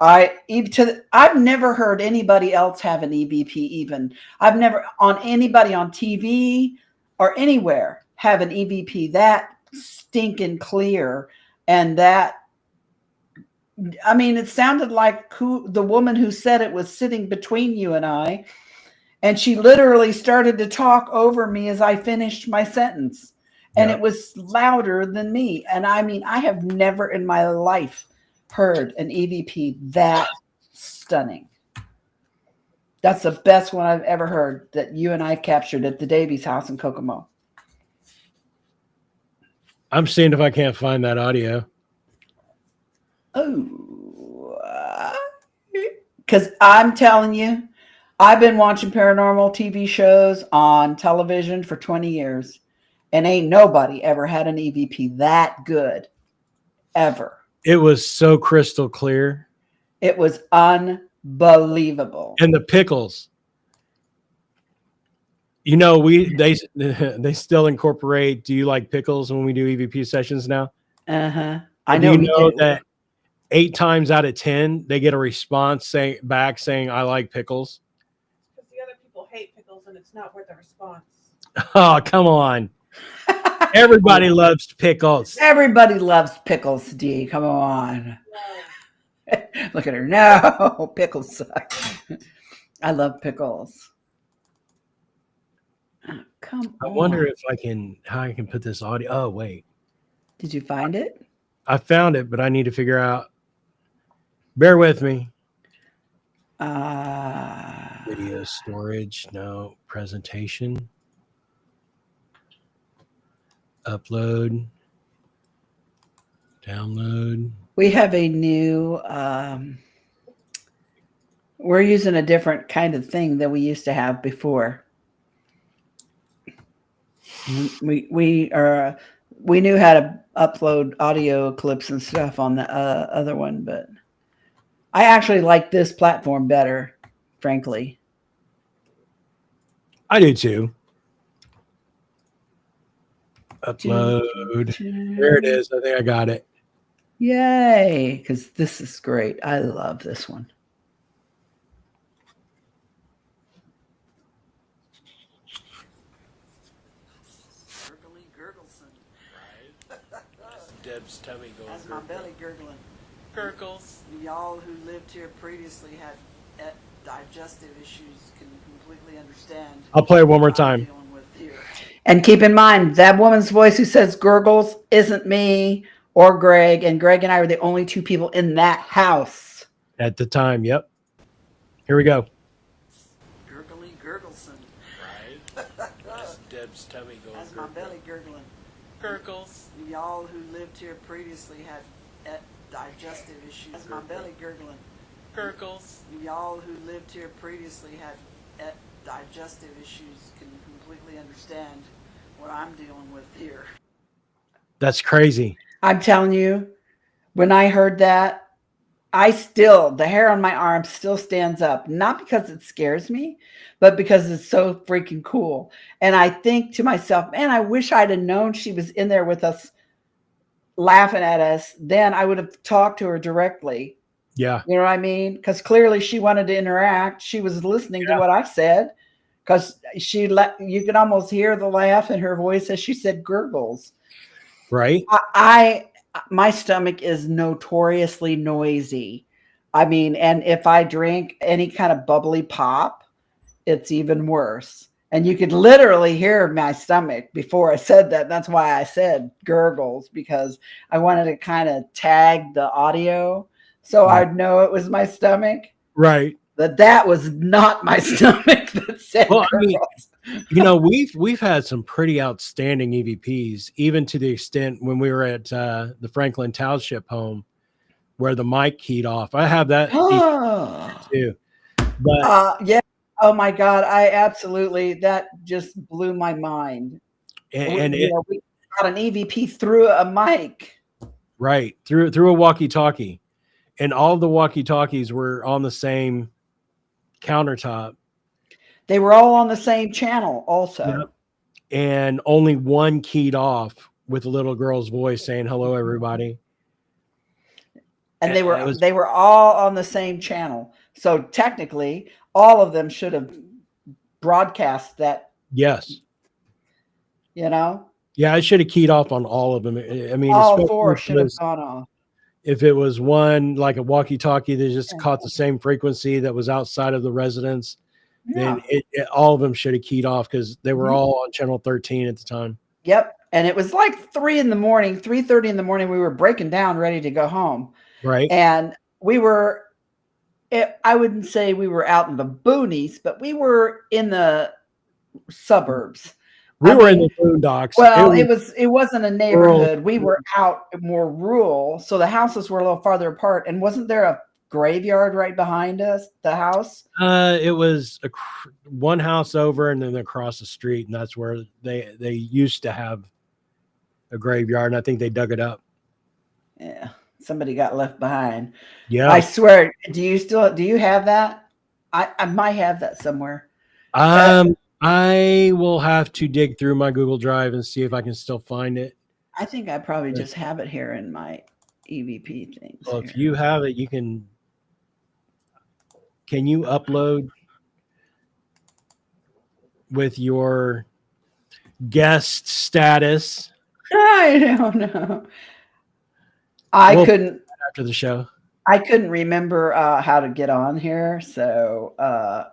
I've never heard anybody else have an EVP even. I've never on anybody on TV or anywhere have an EVP that stinking clear and that. I mean, it sounded like the woman who said it was sitting between you and I, and she literally started to talk over me as I finished my sentence, and it was louder than me. And I mean, I have never in my life heard an EVP that stunning. That's the best one I've ever heard that you and I captured at the Davies house in Kokomo. I'm seeing if I can't find that audio. Because I'm telling you, I've been watching paranormal TV shows on television for 20 years, and ain't nobody ever had an EVP that good, ever. It was so crystal clear. It was unbelievable. And the pickles. They still incorporate, do you like pickles when we do EVP sessions now? I know. Do you know that 8 times out of 10, they get a response saying, I like pickles? Because the other people hate pickles and it's not worth a response. Oh, come on. Everybody loves pickles. Everybody loves pickles, D. Come on. No. Look at her. No, pickles suck. I love pickles. Oh, come on. I wonder how I can put this audio. Oh, wait. Did you find it? I found it, but I need to figure out. Bear with me. Video storage. No. Presentation. Upload. Download. We have a new, we're using a different kind of thing than we used to have before. We knew how to upload audio clips and stuff on the other one, but I actually like this platform better, frankly. I do too. Upload. There it is. I think I got it. Yay, because this is great. I love this one. Deb's tummy going. That's my belly gurgling. Gurgles. Y'all who lived here previously had digestive issues can completely understand. I'll play it one more time. And keep in mind, that woman's voice who says gurgles isn't me or Greg. And Greg and I were the only 2 people in that house. At the time, yep. Here we go. Gurgly Gurgleson. Right. That's Deb's tummy going. That's my belly gurgling. Gurgles. Y'all who lived here previously had digestive issues. That's my belly gurgling. Gurgles. Y'all who lived here previously had digestive issues can completely understand what I'm dealing with here. That's crazy. I'm telling you, when I heard that, the hair on my arm still stands up, not because it scares me, but because it's so freaking cool. And I think to myself, man, I wish I'd have known she was in there with us laughing at us. Then I would have talked to her directly. Yeah. You know what I mean? Because clearly she wanted to interact. She was listening to what I said because you could almost hear the laugh in her voice as she said gurgles. Right. My stomach is notoriously noisy. I mean, and if I drink any kind of bubbly pop, it's even worse. And you could literally hear my stomach before I said that. That's why I said gurgles, because I wanted to kind of tag the audio so I'd know it was my stomach. Right. But that was not my stomach that said gurgles. We've had some pretty outstanding EVPs, even to the extent when we were at the Franklin Township home where the mic keyed off. I have that too. But yeah. Oh my God. That just blew my mind. We got an EVP through a mic. Right. Through a walkie-talkie. And all the walkie-talkies were on the same countertop. They were all on the same channel also. Yep. And only one keyed off with a little girl's voice saying, "Hello, everybody." And they were all on the same channel. So technically, all of them should have broadcast that. Yes. Yeah, I should have keyed off on all of them. I mean, all four should have gone off. If it was one like a walkie-talkie that just caught the same frequency that was outside of the residence, then all of them should have keyed off because they were all on channel 13 at the time. Yep. And it was like 3:30 in the morning. We were breaking down, ready to go home. Right. And I wouldn't say we were out in the boonies, but we were in the suburbs. We were in the boondocks. Well, it wasn't a neighborhood. We were out more rural, so the houses were a little farther apart. And wasn't there a graveyard right behind us? The house? It was one house over, and then across the street, and that's where they used to have a graveyard. And I think they dug it up. Yeah, somebody got left behind. Yeah, I swear. Do you have that? I might have that somewhere. I will have to dig through my Google Drive and see if I can still find it. I think I probably just have it here in my EVP things. Well, if you have it, can you upload with your guest status? I don't know. I couldn't after the show. I couldn't remember how to get on here, so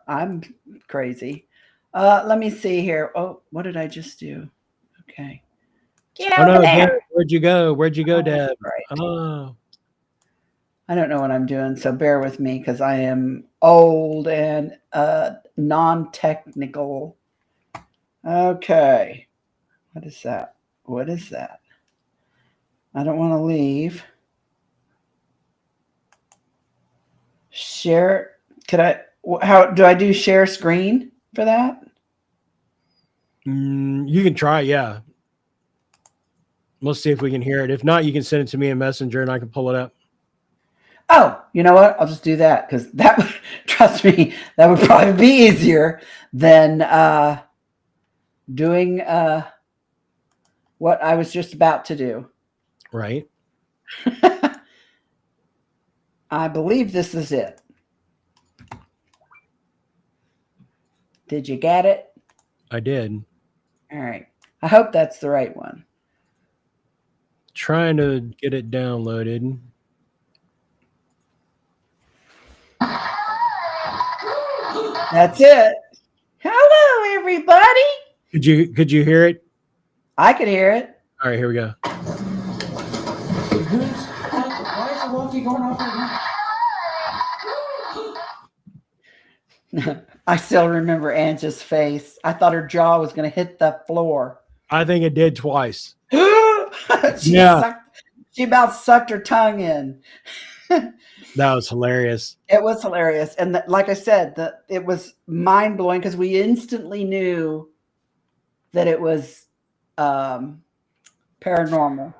I'm crazy. Let me see here. Oh, what did I just do? Okay. Get over there. Deb, where'd you go, Deb? Right. Oh. I don't know what I'm doing, so bear with me because I am old and non-technical. Okay. What is that? I don't want to leave. Share. How do I do share screen for that? You can try, yeah. We'll see if we can hear it. If not, you can send it to me in Messenger and I can pull it up. Oh, you know what? I'll just do that because trust me, that would probably be easier than doing what I was just about to do. Right. I believe this is it. Did you get it? I did. All right. I hope that's the right one. Trying to get it downloaded. That's it. Hello, everybody. Could you hear it? I could hear it. All right, here we go. Why is the walkie going off right now? I still remember Angie's face. I thought her jaw was going to hit the floor. I think it did twice. She about sucked her tongue in. That was hilarious. It was hilarious. And like I said, it was mind blowing because we instantly knew that it was paranormal.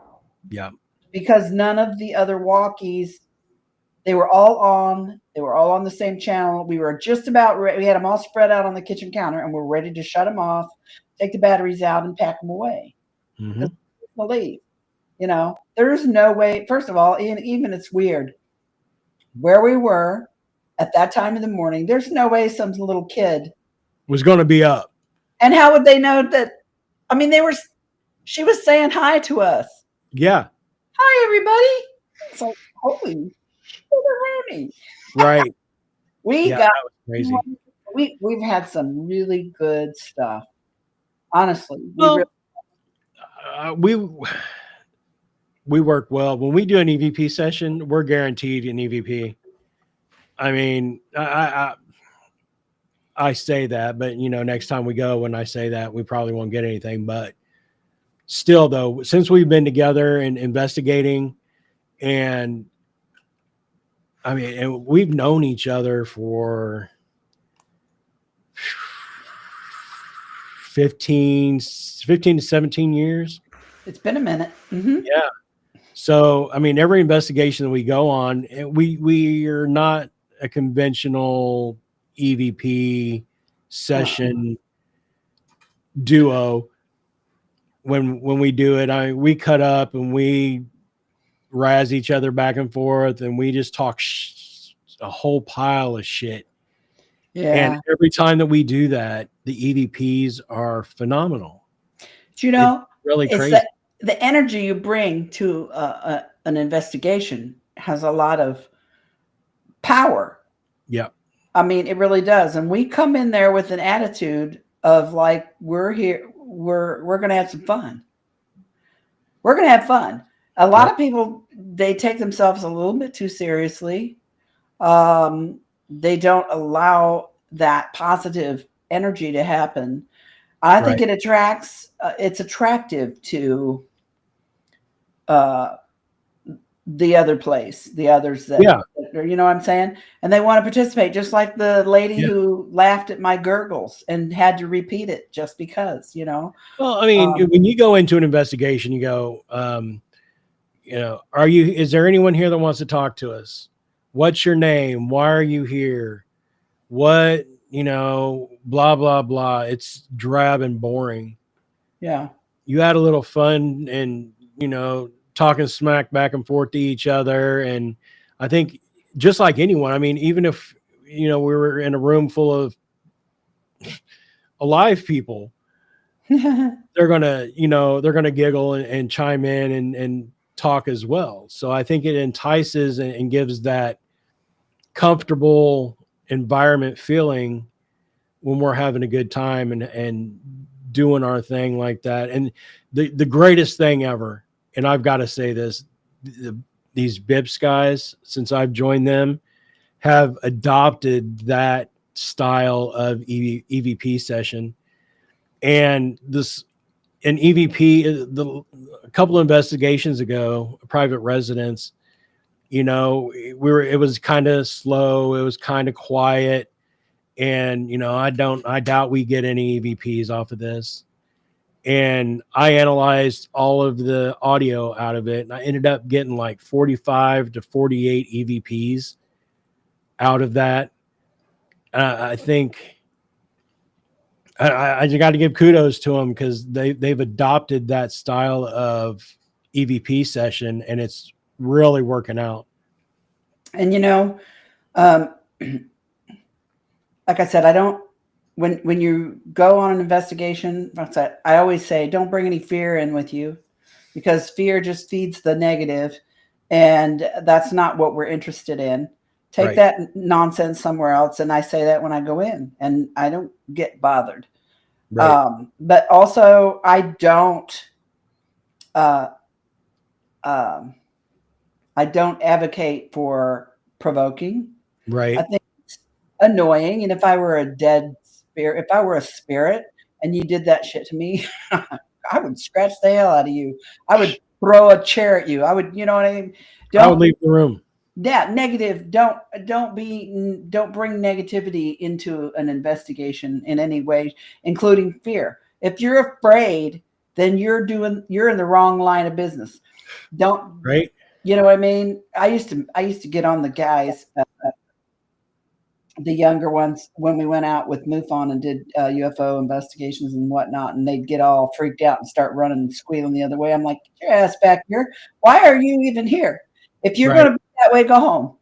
Yeah. Because none of the other walkies They were all on. They were all on the same channel. We were just about ready. We had them all spread out on the kitchen counter, and we're ready to shut them off, take the batteries out, and pack them away. Mhm. Believe, there's no way. First of all, even it's weird where we were at that time of the morning. There's no way some little kid Was going to be up. And how would they know that? I mean, she was saying hi to us. Yeah. Hi, everybody. It's like, holy shit, Right. We Yeah, got that was crazy. we've had some really good stuff. Honestly. Well, we work well. When we do an EVP session, we're guaranteed an EVP. I mean, I say that, but next time we go, when I say that, we probably won't get anything. But still, though, since we've been together and investigating, and I mean, and we've known each other for 15 to 17 years. It's been a minute. Mm-hmm. Yeah. So, I mean, every investigation that we go on, we are not a conventional EVP session duo. When we do it, we cut up and we razz each other back and forth, and we just talk a whole pile of shit. Yeah. And every time that we do that, the EVPs are phenomenal. Do you know? It's really crazy. The energy you bring to an investigation has a lot of power. Yeah. I mean, it really does. And we come in there with an attitude of like, we're here, we're going to have some fun. We're going to have fun. A lot of people, they take themselves a little bit too seriously. They don't allow that positive energy to happen. I think it attracts, it's attractive to the other place, the others that, you know what I'm saying? And they want to participate, just like the lady who laughed at my gurgles and had to repeat it just because, Well, I mean, when you go into an investigation, you go, is there anyone here that wants to talk to us? What's your name? Why are you here? What, blah, blah, blah. It's drab and boring. Yeah. You add a little fun and, talking smack back and forth to each other. And I think just like anyone, I mean, even if, we were in a room full of alive people, they're going to giggle and chime in and talk as well. So I think it entices and gives that comfortable environment feeling when we're having a good time and doing our thing like that. And the greatest thing ever, and I've got to say this, these BIPS guys, since I've joined them, have adopted that style of EVP session. And an EVP, a couple of investigations ago, private residence, it was kind of slow. It was kind of quiet. And, I doubt we get any EVPs off of this. And I analyzed all of the audio out of it, and I ended up getting like 45 to 48 EVPs out of that. I think I just got to give kudos to them because they've adopted that style of EVP session, and it's really working out. And like I said, I don't. When you go on an investigation, I always say, don't bring any fear in with you, because fear just feeds the negative, and that's not what we're interested in. Take that nonsense somewhere else. And I say that when I go in, and I don't get bothered. Right. But also, I don't advocate for provoking. Right. I think it's annoying. And if I were a spirit and you did that shit to me, I would scratch the hell out of you. I would throw a chair at you. I would, you know what I mean? I would leave the room. Yeah, negative. Don't bring negativity into an investigation in any way, including fear. If you're afraid, then you're in the wrong line of business. Don't. Right. You know what I mean? I used to get on the guys, the younger ones, when we went out with MUFON and did UFO investigations and whatnot, and they'd get all freaked out and start running and squealing the other way. I'm like, get your ass back here. Why are you even here? If you're Right. going to be that way, go home.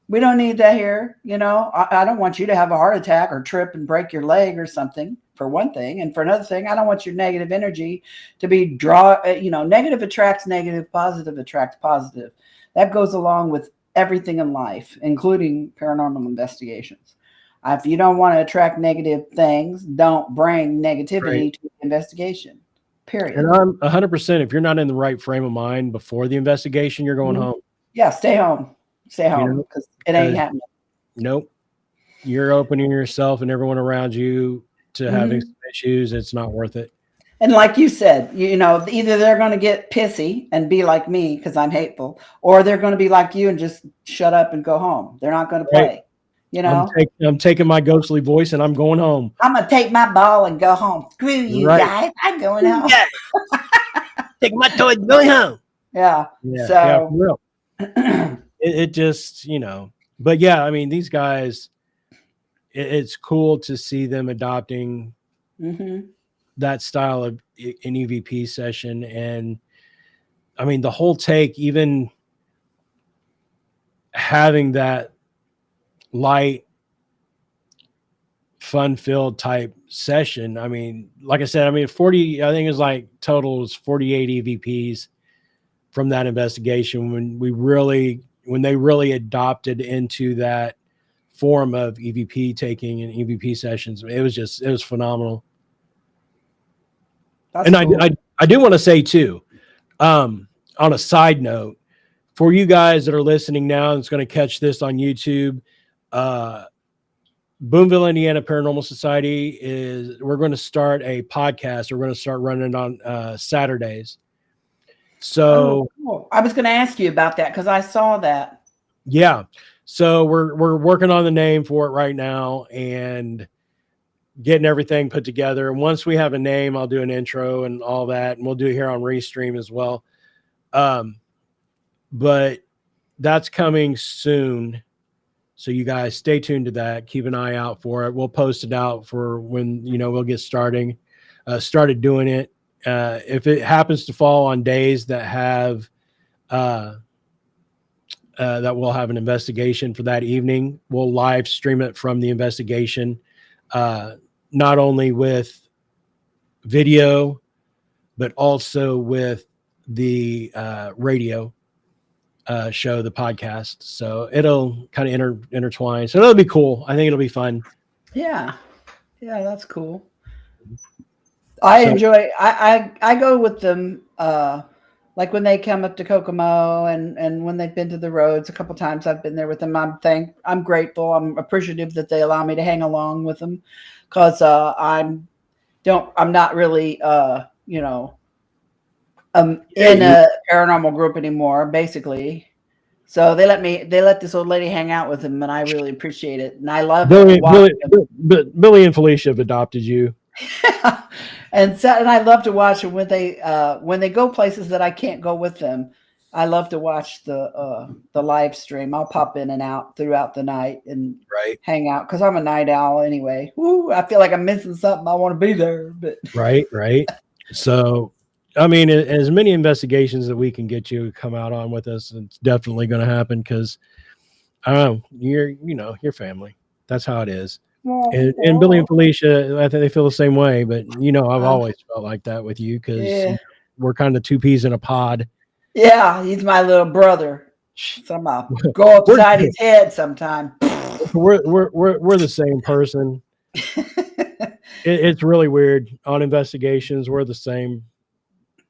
We don't need that here. You know, I don't want you to have a heart attack or trip and break your leg or something, for one thing. And for another thing, I don't want your negative energy to be negative attracts negative, positive attracts positive. That goes along with everything in life, including paranormal investigations. If you don't want to attract negative things, don't bring negativity Right. to the investigation, period. And I'm 100%. If you're not in the right frame of mind before the investigation, you're going Mhm. home. Yeah, stay home. Stay You home know, because it ain't because- happening. Nope. You're opening yourself and everyone around you to having some issues. It's not worth it. And like you said, either they're going to get pissy and be like me because I'm hateful, or they're going to be like you and just shut up and go home. They're not going to play. Right. You know, I'm taking my ghostly voice and I'm going home. I'm going to take my ball and go home. Screw you Right. guys. I'm going home. Take my toy, going home. Yeah. Yeah, So- for real. It just, but yeah, I mean, these guys, it's cool to see them adopting Mhm. that style of an EVP session. And I mean, the whole take, even having that light, fun-filled type session. I mean, like I said, I think it was like total was 48 EVPs from that investigation when they really adopted into that form of EVP taking and EVP sessions. It was phenomenal. That's And cool. I do want to say too, on a side note, for you guys that are listening now, it's going to catch this on YouTube. Boonville, Indiana Paranormal Society we're going to start a podcast. We're going to start running on Saturdays. So Cool. I was going to ask you about that because I saw that. yeah, so we're working on the name for it right now and getting everything put together. And once we have a name, I'll do an intro and all that, and we'll do it here on Restream as well. But that's coming soon. So you guys stay tuned to that. Keep an eye out for it. We'll post it out for when, we'll get started doing it. If it happens to fall on days that have, that we'll have an investigation for that evening, we'll live stream it from the investigation, not only with video, but also with the radio show, the podcast. So it'll kind of intertwine. So it'll be cool. I think it'll be fun. Yeah. Yeah, that's cool. I enjoy I go with them like when they come up to Kokomo and when they've been to the roads a couple times. I've been there with them. I'm grateful. I'm appreciative that they allow me to hang along with them because I'm not really in a paranormal group anymore, basically. So they let this old lady hang out with him, and I really appreciate it. And I love Billy and Felicia have adopted you. and I love to watch them when they go places that I can't go with them. I love to watch the live stream. I'll pop in and out throughout the night and hang out because I'm a night owl anyway. Woo, I feel like I'm missing something. I want to be there, but right. So, I mean, as many investigations that we can get you to come out on with us, it's definitely going to happen because I don't know, you're family. That's how it is. And Billy and Felicia, I think they feel the same way. But I've always felt like that with you because we're kind of two peas in a pod. Yeah, he's my little brother. Somehow go upside his head sometime. We're the same person. It's really weird on investigations. We're the same.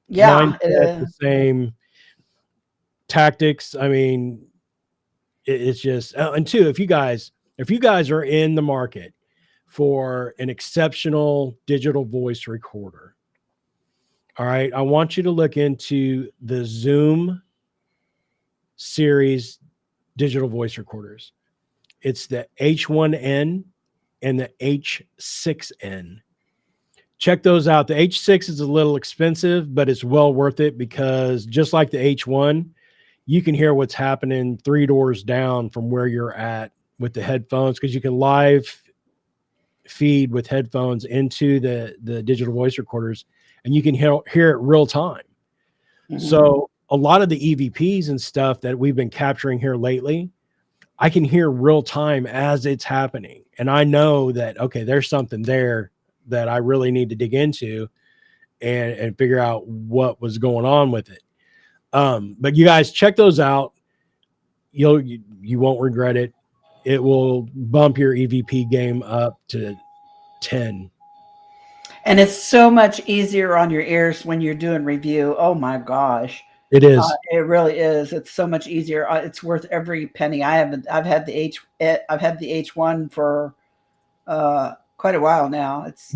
Yeah, the same tactics. I mean, it's just and two. If you guys are in the market for an exceptional digital voice recorder, all right, I want you to look into the Zoom series digital voice recorders. It's the H1N and the H6N. Check those out. The H6 is a little expensive, but it's well worth it because just like the H1, you can hear what's happening 3 doors down from where you're at with the headphones, because you can live feed with headphones into the digital voice recorders, and you can hear it real time. So a lot of the EVPs and stuff that we've been capturing here lately, I can hear real time as it's happening. And I know that, okay, there's something there that I really need to dig into and figure out what was going on with it. But you guys check those out. You won't regret it. It will bump your EVP game up to 10. And it's so much easier on your ears when you're doing review. Oh my gosh. It is. It really is. It's so much easier. It's worth every penny. I've had the H1 for quite a while now. It's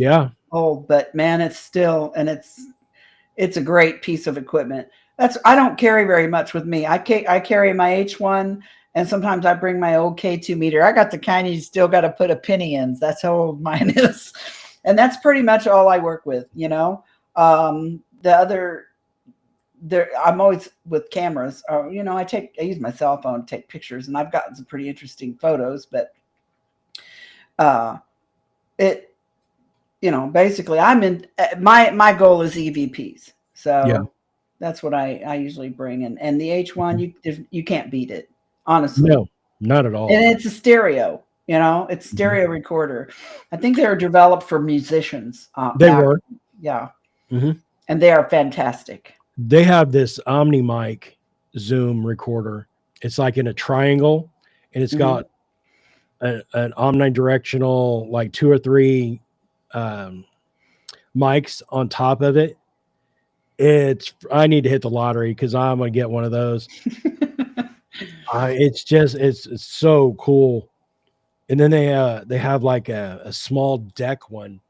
old, but man, it's still, and it's a great piece of equipment. I don't carry very much with me. I carry my H1, and sometimes I bring my old K2 meter. I got the kind you still got to put a penny in. That's how old mine is. And that's pretty much all I work with, I'm always with cameras. I use my cell phone to take pictures, and I've gotten some pretty interesting photos, but basically I'm in, my goal is EVPs. So that's what I usually bring. And the H1, you can't beat it, honestly. No, not at all. And it's a stereo, it's stereo recorder. I think they were developed for musicians. They were. Yeah. Mm-hmm. And they are fantastic. They have this OmniMic Zoom recorder. It's like in a triangle, and it's got an omnidirectional, like 2 or 3 mics on top of it. I need to hit the lottery because I'm going to get one of those. It's so cool. And then they have like a small deck one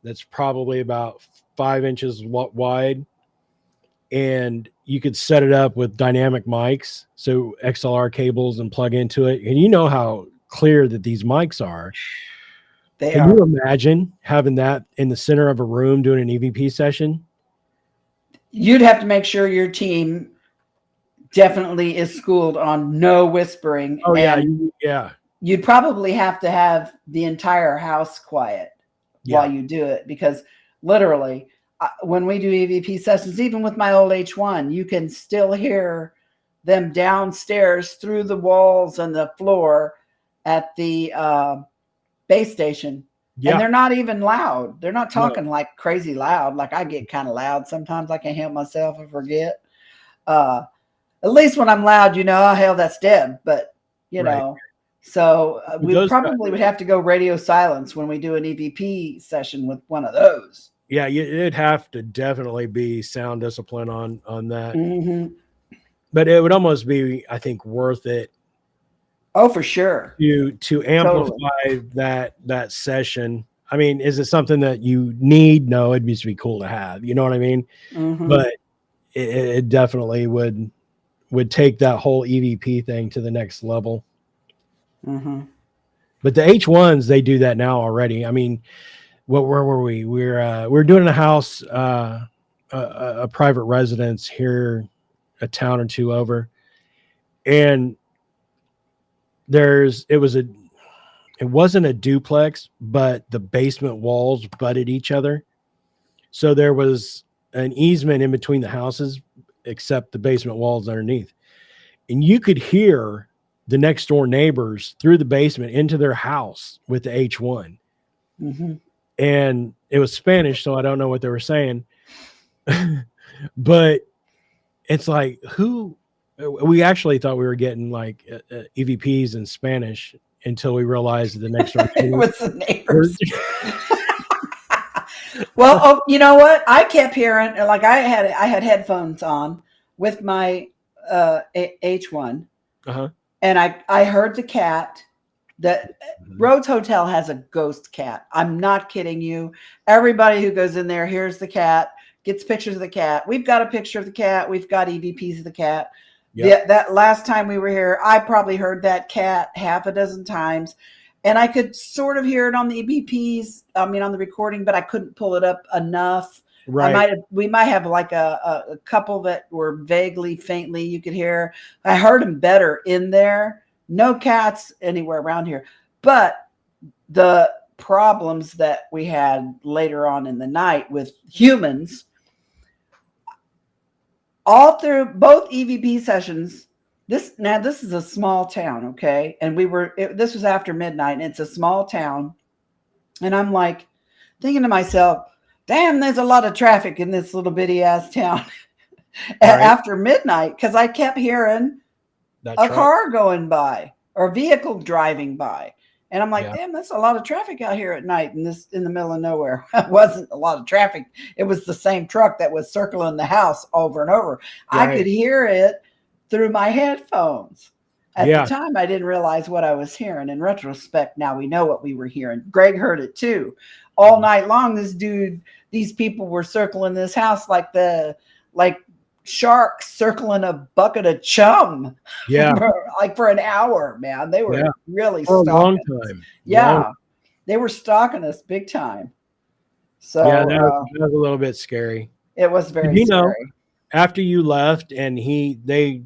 that's probably about 5 inches wide. And you could set it up with dynamic mics, so XLR cables, and plug into it. And you know how clear that these mics are. Can you imagine having that in the center of a room doing an EVP session? You'd have to make sure your team definitely is schooled on no whispering. Oh, yeah. You'd probably have to have the entire house quiet while you do it, because literally, when we do EVP sessions, even with my old H1, you can still hear them downstairs through the walls and the floor at the base station. Yeah. And they're not even loud. They're not talking like crazy loud. Like I get kind of loud sometimes. I can't help myself and forget. At least when I'm loud, hell, that's Deb. But, so we probably would have to go radio silence when we do an EVP session with one of those. Yeah, it'd have to definitely be sound discipline on that. Mm-hmm. But it would almost be, I think, worth it. Oh, for sure. To amplify that session. I mean, is it something that you need? No, it'd just be cool to have. You know what I mean? Mm-hmm. But it definitely would take that whole EVP thing to the next level. Mm-hmm. But the H1s, they do that now already. I mean, where were we? We're doing a house, a private residence here, a town or two over, and it wasn't a duplex, but the basement walls butted each other, so there was an easement in between the houses, except the basement walls underneath, and you could hear the next door neighbors through the basement into their house with the H1. Mm-hmm. And it was Spanish, so I don't know what they were saying. But it's like, we actually thought we were getting like EVPs in Spanish until we realized the next door was the neighbors. Well, you know what? I kept hearing, like I had headphones on with my H1, and I heard the cat. The Rhodes Hotel has a ghost cat. I'm not kidding you. Everybody who goes in there hears the cat, gets pictures of the cat. We've got a picture of the cat. We've got EVPs of the cat. Yep. That last time we were here, I probably heard that cat half a dozen times, and I could sort of hear it on the EVPs. I mean, on the recording, but I couldn't pull it up enough Right. We might have like a couple that were vaguely, faintly you could hear. I heard them better in there. No cats anywhere around here. But the problems that we had later on in the night with humans, all through both EVP sessions, this is a small town, okay? And this was after midnight, and it's a small town. And I'm like thinking to myself, damn, there's a lot of traffic in this little bitty ass town after midnight, because I kept hearing a car going by or a vehicle driving by. And I'm like, damn, that's a lot of traffic out here at night in the middle of nowhere. It wasn't a lot of traffic. It was the same truck that was circling the house over and over. Right. I could hear it through my headphones. At the time, I didn't realize what I was hearing. In retrospect, now we know what we were hearing. Greg heard it too. All night long, these people were circling this house like sharks circling a bucket of chum. Yeah. For an hour, man. They were really for stalking a long us. time. Yeah. They were stalking us big time. So that was a little bit scary. It was very scary. After you left and they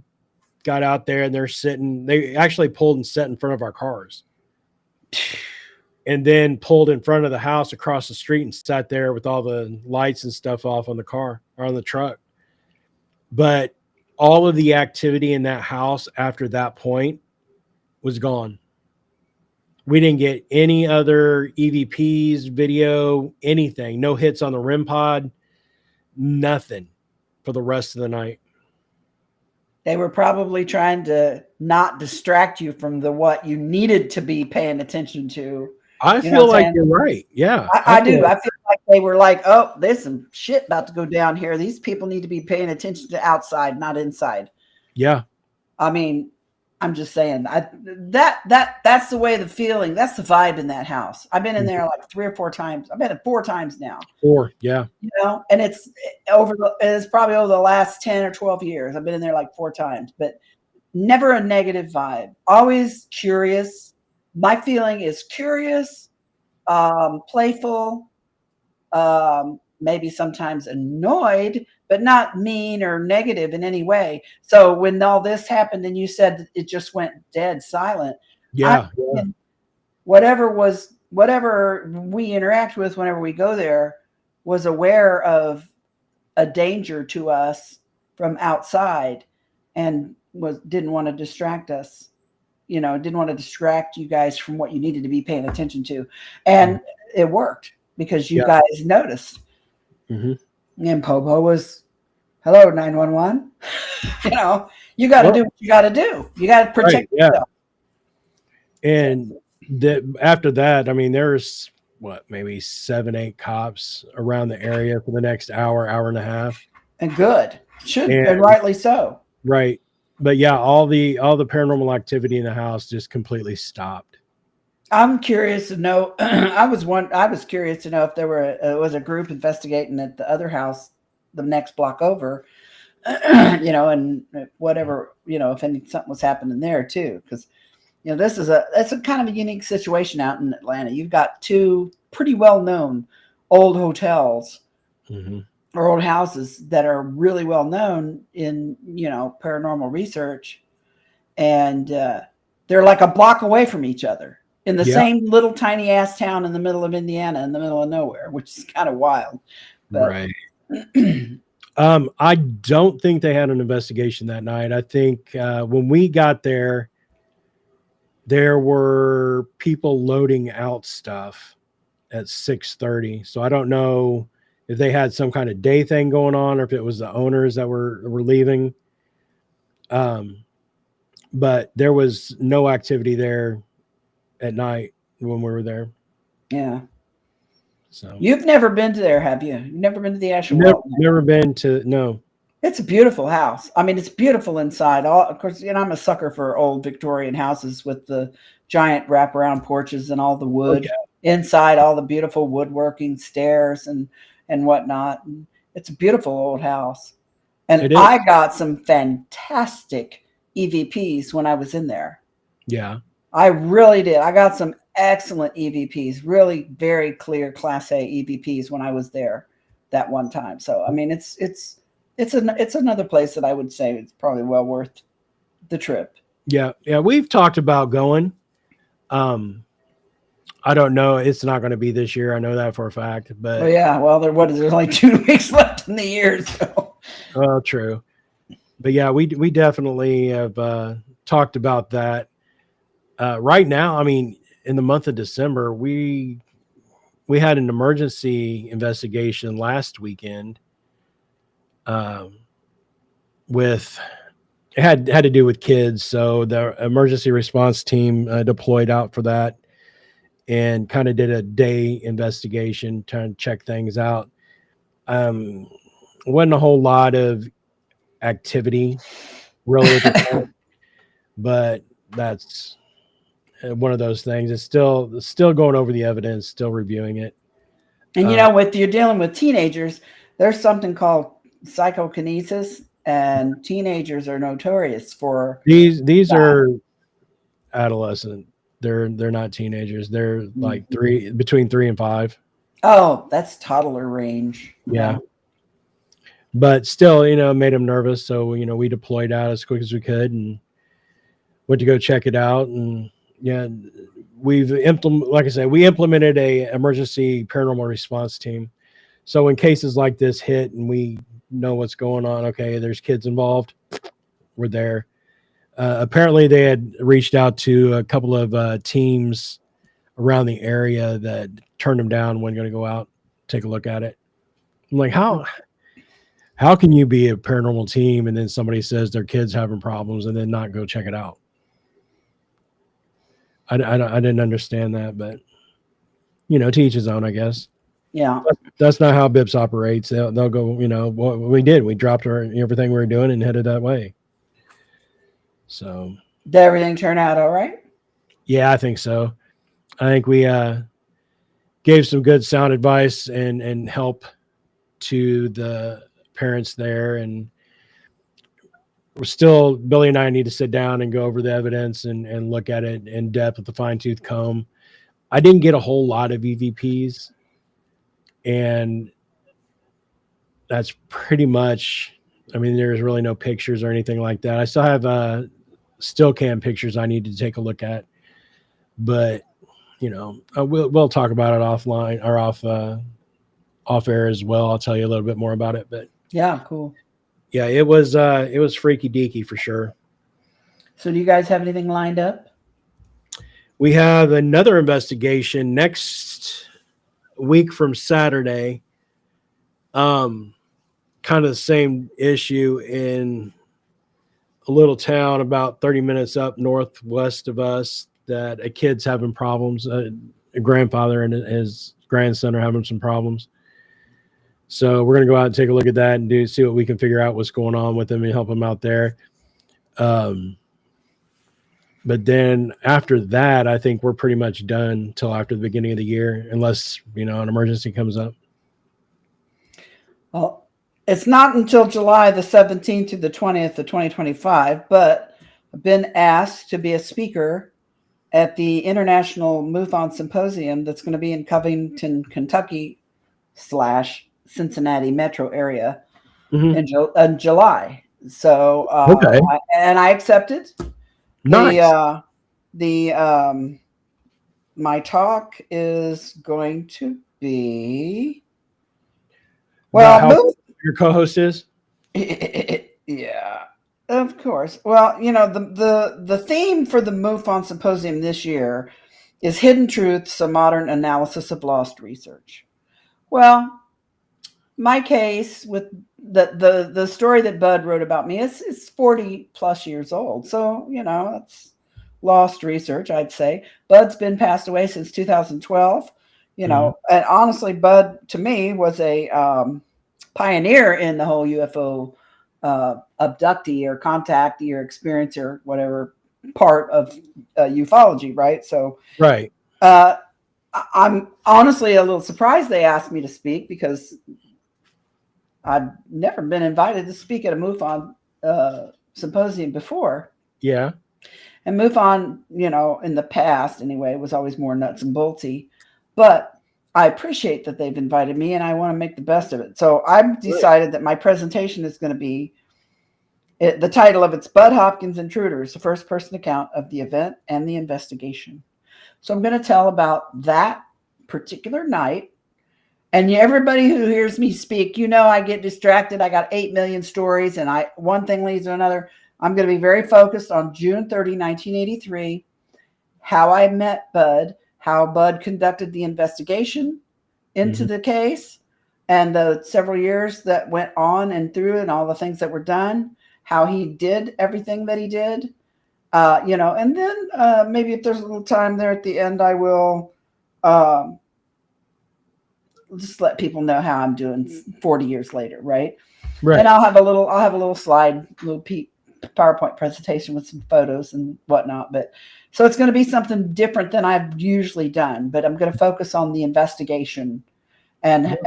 got out there and they actually pulled and sat in front of our cars. And then pulled in front of the house across the street and sat there with all the lights and stuff off on the car or on the truck. But all of the activity in that house after that point was gone. We didn't get any other EVPs, video, anything. No hits on the REM pod, nothing for the rest of the night. They were probably trying to not distract you from what you needed to be paying attention to. I feel like you're right. Yeah. I do. I feel like they were like, oh, there's some shit about to go down here. These people need to be paying attention to outside, not inside. Yeah. I mean, I'm just saying that's the way the feeling, that's the vibe in that house. I've been in there like 3 or 4 times. I've been in 4 times now. 4, yeah. You know, and it's probably over the last 10 or 12 years. I've been in there like 4 times, but never a negative vibe. Always curious. My feeling is curious, playful, maybe sometimes annoyed, but not mean or negative in any way. So when all this happened and you said it just went dead silent, whatever we interact with whenever we go there was aware of a danger to us from outside and didn't want to distract us. You know, didn't want to distract you guys from what you needed to be paying attention to. And it worked because you guys noticed. Mm-hmm. And Popo was, hello, 911. You know, you got to do what you got to do. You got to protect yourself. And after that, I mean, there's maybe 7, 8 cops around the area for the next hour and a half. And good. And rightly so. Right. But yeah, all the paranormal activity in the house just completely stopped. I'm curious to know. I was curious to know if there was a group investigating at the other house, the next block over, you know, and whatever, you know, if something was happening there too, because you know that's a kind of a unique situation out in Atlanta. You've got 2 pretty well known old hotels. Mm-hmm. Or old houses that are really well known in, you know, paranormal research. And they're like a block away from each other in the same little tiny ass town in the middle of Indiana, in the middle of nowhere, which is kind of wild. But, right. I don't think they had an investigation that night. I think when we got there were people loading out stuff at 6:30. So I don't know if they had some kind of day thing going on or if it was the owners that were leaving. But there was no activity there at night when we were there. Yeah. So you've never been to there, have you? You've never been to the Asher? Never been to, no. It's a beautiful house. I mean, it's beautiful inside. Of course, you know, I'm a sucker for old Victorian houses with the giant wraparound porches and all the wood inside, all the beautiful woodworking, stairs and whatnot. And it's a beautiful old house. And I got some fantastic EVPs when I was in there. Yeah. I really did. I got some excellent EVPs, really very clear Class A EVPs when I was there. that one time. So I mean, it's another place that I would say it's probably well worth the trip. Yeah, we've talked about going. I don't know. It's not going to be this year. I know that for a fact. But Well, there's only 2 weeks left in the year. So well, true. But yeah, we definitely have talked about that. Right now, I mean, in the month of December, we had an emergency investigation last weekend. With it had to do with kids, so the emergency response team deployed out for that and kind of did a day investigation, trying to check things out. Wasn't a whole lot of activity really at the point, but that's one of those things. It's still going over the evidence, still reviewing it. and with you're dealing with teenagers, there's something called psychokinesis, and teenagers are notorious for these are adolescent. They're not teenagers. They're like between 3 and 5. Oh, that's toddler range. Yeah. But still, made them nervous. So, we deployed out as quick as we could and went to go check it out. And yeah, we implemented a emergency paranormal response team. So when cases like this hit and we know what's going on, okay, there's kids involved, we're there. Apparently they had reached out to a couple of teams around the area that turned them down, wasn't going to go out, take a look at it. I'm like, how can you be a paranormal team and then somebody says their kid's having problems and then not go check it out? I didn't understand that, but to each his own, I guess. Yeah. That's not how BIPS operates. They'll go, what we did, we dropped everything we were doing and headed that way. So did everything turn out all right? Yeah, I think so. I think we gave some good sound advice and help to the parents there, and Billy and I need to sit down and go over the evidence and look at it in depth with a fine-tooth comb. I didn't get a whole lot of EVPs, and that's pretty much, there's really no pictures or anything like that. I still have still cam pictures I need to take a look at, but we'll talk about it offline or off air as well. I'll tell you a little bit more about it, but yeah, cool. Yeah, it was freaky deaky for sure. So do you guys have anything lined up? We have another investigation next week from Saturday. Kind of the same issue in a little town about 30 minutes up northwest of us, that a kid's having problems. A grandfather and his grandson are having some problems. So we're going to go out and take a look at that and see what we can figure out what's going on with them and help them out there. But then after that, I think we're pretty much done till after the beginning of the year, unless, an emergency comes up. Well, it's not until July the 17th to the 20th of 2025, but I've been asked to be a speaker at the International MUFON Symposium that's going to be in Covington, Kentucky / Cincinnati metro area in July. So okay. I accepted. Nice. My talk is going to be, well, your co-host is? Yeah, of course. Well, the theme for the MUFON Symposium this year is Hidden Truths, a Modern Analysis of Lost Research. Well, my case with the story that Bud wrote about me is 40 plus years old. So, it's lost research, I'd say. Bud's been passed away since 2012, and honestly, Bud to me was a pioneer in the whole UFO abductee or contactee or experiencer, whatever part of ufology, right? So, right. I'm honestly a little surprised they asked me to speak, because I've never been invited to speak at a MUFON symposium before. Yeah. And MUFON, in the past anyway, was always more nuts and boltsy. But I appreciate that they've invited me, and I want to make the best of it. So I've decided that my presentation is going to be, the title of it's Bud Hopkins Intruders, the first person account of the event and the investigation. So I'm going to tell about that particular night. And everybody who hears me speak, I get distracted. I got 8 million stories, and one thing leads to another. I'm going to be very focused on June 30, 1983, how I met Bud, how Bud conducted the investigation into the case, and the several years that went on and through, and all the things that were done, how he did everything that he did, and then maybe if there's a little time there at the end, I will just let people know how I'm doing 40 years later, right? And I'll have a little slide, little PowerPoint presentation with some photos and whatnot. But so it's going to be something different than I've usually done. But I'm going to focus on the investigation and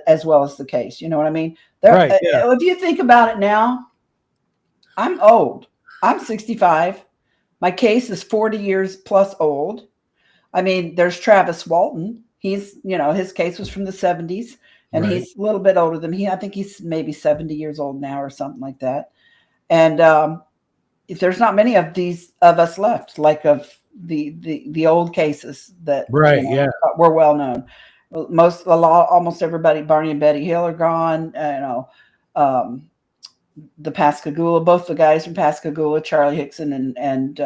as well as the case. You know what I mean? If you think about it now, I'm old. I'm 65. My case is 40 years plus old. I mean, there's Travis Walton. He's, his case was from the 70s, and he's a little bit older than me. I think he's maybe 70 years old now or something like that. And if there's not many of us left, like of the old cases that were well known. Almost everybody, Barney and Betty Hill are gone. The Pascagoula, both the guys from Pascagoula, Charlie Hickson and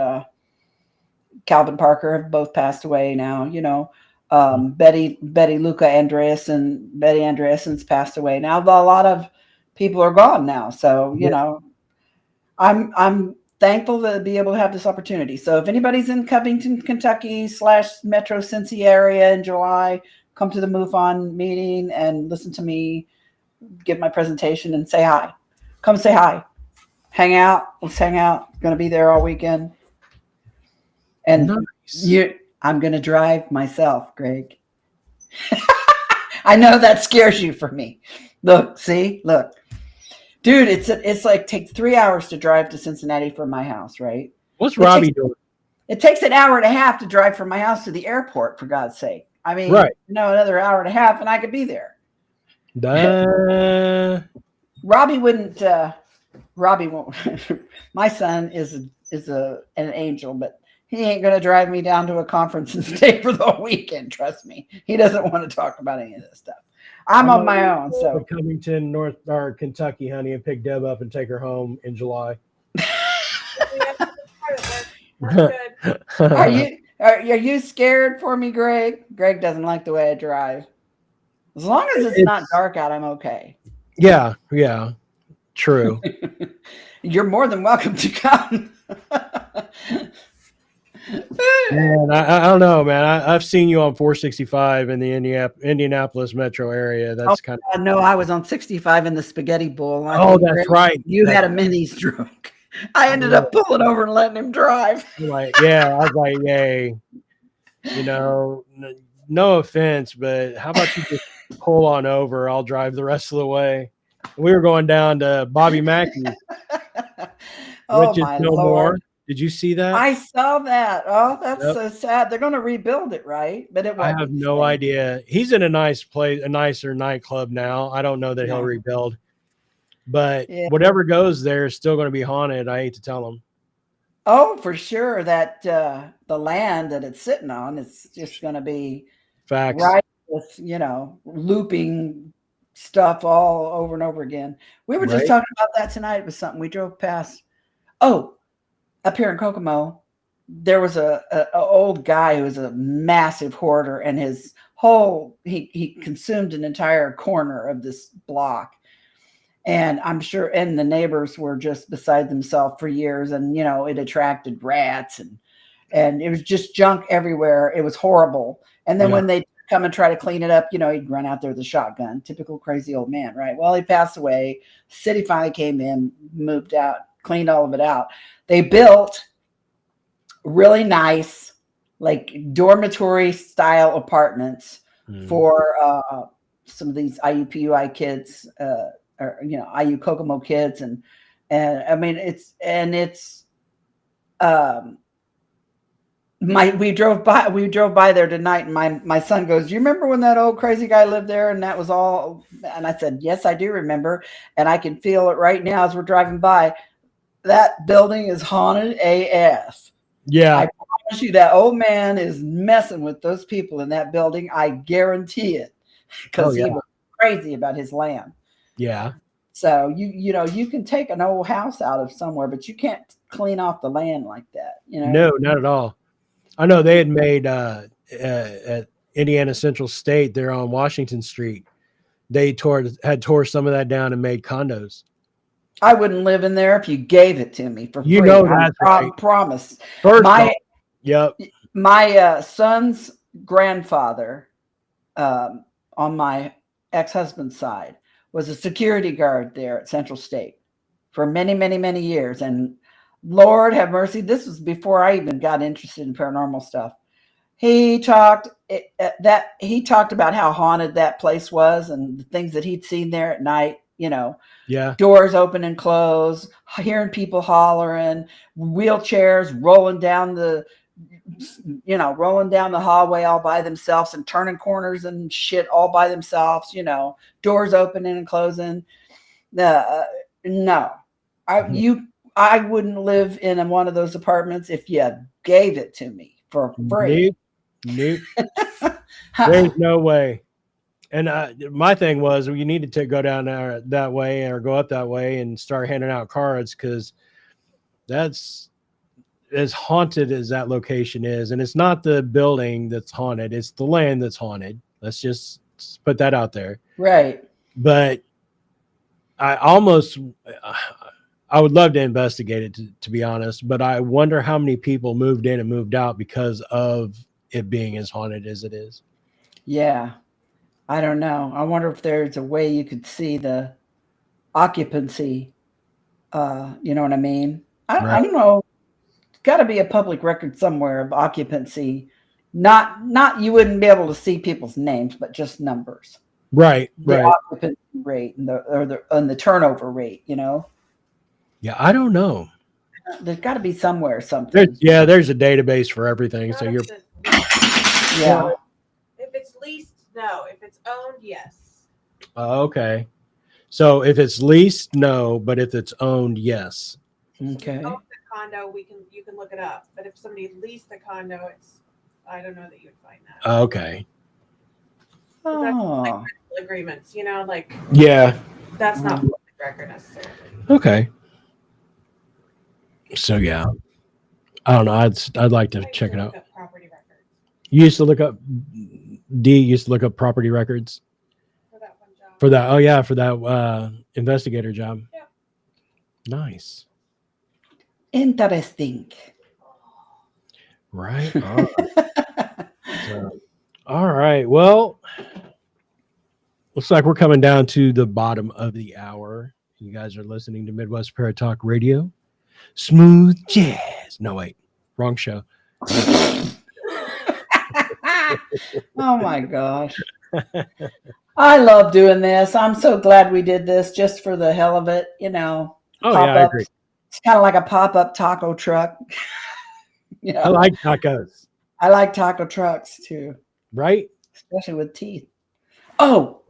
Calvin Parker, have both passed away now. Betty Luca Andreasen, Betty Andreasen's passed away now. But a lot of people are gone now. So, I'm thankful to be able to have this opportunity. So if anybody's in Covington, Kentucky / Metro Cincy area in July, come to the MUFON meeting and listen to me give my presentation and say hi. Come say hi. Hang out. Let's hang out. Going to be there all weekend. And nice. I'm going to drive myself, Greg. I know that scares you for me. Look. Dude, it's like takes 3 hours to drive to Cincinnati from my house, right? What's Robbie doing? It takes an hour and a half to drive from my house to the airport, for God's sake. I mean, another hour and a half and I could be there. Robbie wouldn't. Robbie won't. My son is an angel, but he ain't going to drive me down to a conference and stay for the whole weekend. Trust me, he doesn't want to talk about any of this stuff. I'm on my own. So Covington, North or Kentucky, honey, and pick Deb up and take her home in July. Are you scared for me, Greg? Greg doesn't like the way I drive. As long as it's not dark out, I'm okay. Yeah, true. You're more than welcome to come. Man, I don't know, man. I've seen you on 465 in the Indianapolis metro area. That's kind of. No, I was on 65 in the Spaghetti Bowl. That's right. You had a mini stroke. I ended up pulling over and letting him drive. I was like, yay. No offense, but how about you just pull on over? I'll drive the rest of the way. We were going down to Bobby Mackey's, which is no more. Did you see that? I saw that. Oh, that's so sad. They're going to rebuild it, right? But I have no idea. He's in a nice place, a nicer nightclub now. I don't know that he'll rebuild, but whatever goes there is still going to be haunted. I hate to tell him. Oh, for sure. That the land that it's sitting on is just going to be facts, right? With looping stuff all over and over again. We were just talking about that tonight. It was something we drove past. Oh. Up here in Kokomo, there was a old guy who was a massive hoarder, and his whole he consumed an entire corner of this block. And I'm sure, and the neighbors were just beside themselves for years, and it attracted rats and it was just junk everywhere. It was horrible. And then when they come and try to clean it up, he'd run out there with a shotgun. Typical crazy old man, right? Well, he passed away. City finally came in, moved out, cleaned all of it out. They built really nice, like dormitory style apartments for some of these IUPUI kids, or IU Kokomo kids, and I mean it's we drove by there tonight, and my son goes, "Do you remember when that old crazy guy lived there?" And that was all. And I said, "Yes, I do remember." And I can feel it right now as we're driving by. That building is haunted AF. Yeah. I promise you, that old man is messing with those people in that building. I guarantee it, because he was crazy about his land. Yeah. So you can take an old house out of somewhere, but you can't clean off the land like that. No, not at all. I know they had made at Indiana Central State there on Washington Street. They had tore some of that down and made condos. I wouldn't live in there if you gave it to me for free. That's right. Promise. Yep. My son's grandfather, on my ex-husband's side, was a security guard there at Central State for many, many, many years. And Lord have mercy, this was before I even got interested in paranormal stuff. He talked about how haunted that place was and the things that he'd seen there at night. Yeah. Doors open and close, hearing people hollering, wheelchairs rolling down the hallway all by themselves and turning corners and shit all by themselves, doors opening and closing. No, I wouldn't live in one of those apartments if you gave it to me for free. Nope. There's no way. And my thing was, you needed to go down there that way or go up that way and start handing out cards, because that's as haunted as that location is. And it's not the building that's haunted, it's the land that's haunted. Let's just put that out there. Right. But I would love to investigate it, to be honest. But I wonder how many people moved in and moved out because of it being as haunted as it is. Yeah. I don't know. I wonder if there's a way you could see the occupancy. You know what I mean? I don't know. It's got to be a public record somewhere of occupancy. Not you wouldn't be able to see people's names, but just numbers. Right. The occupancy rate and the turnover rate. Yeah, I don't know. There's got to be somewhere something. There's a database for everything. So you're. Yeah. If it's leased, no. If it's owned, yes. Okay. So if it's leased, no, but if it's owned, yes. Okay. If you own a condo, you can look it up. But if somebody leased a condo, I don't know that you would find that. Okay. Oh. Like agreements, Yeah. That's not public record necessarily. Okay. So yeah, I don't know. I'd like to check it out. Property records You used to look up. D used to look up property records for that one job. for that. Oh yeah, for that investigator job. Yeah. Nice. Interesting. Right. All right. Well, looks like we're coming down to the bottom of the hour. You guys are listening to Midwest Para Talk Radio. Smooth jazz. No, wait. Wrong show. Oh my gosh. I love doing this. I'm so glad we did this just for the hell of it. Oh, yeah, I agree. It's kind of like a pop-up taco truck. I like tacos. I like taco trucks too. Right? Especially with teeth. Oh,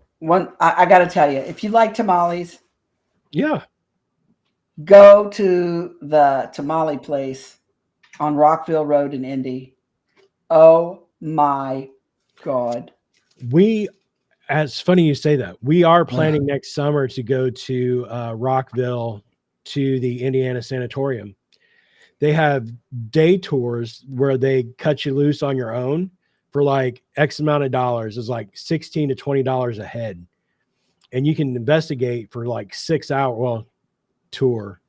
I got to tell you, if you like tamales, yeah, go to the tamale place on Rockville Road in Indy. Oh my God. It's funny you say that. We are planning next summer to go to Rockville to the Indiana Sanatorium. They have day tours where they cut you loose on your own for like X amount of dollars. It's like $16 to $20 a head. And you can investigate for like 6 hours. Well, tour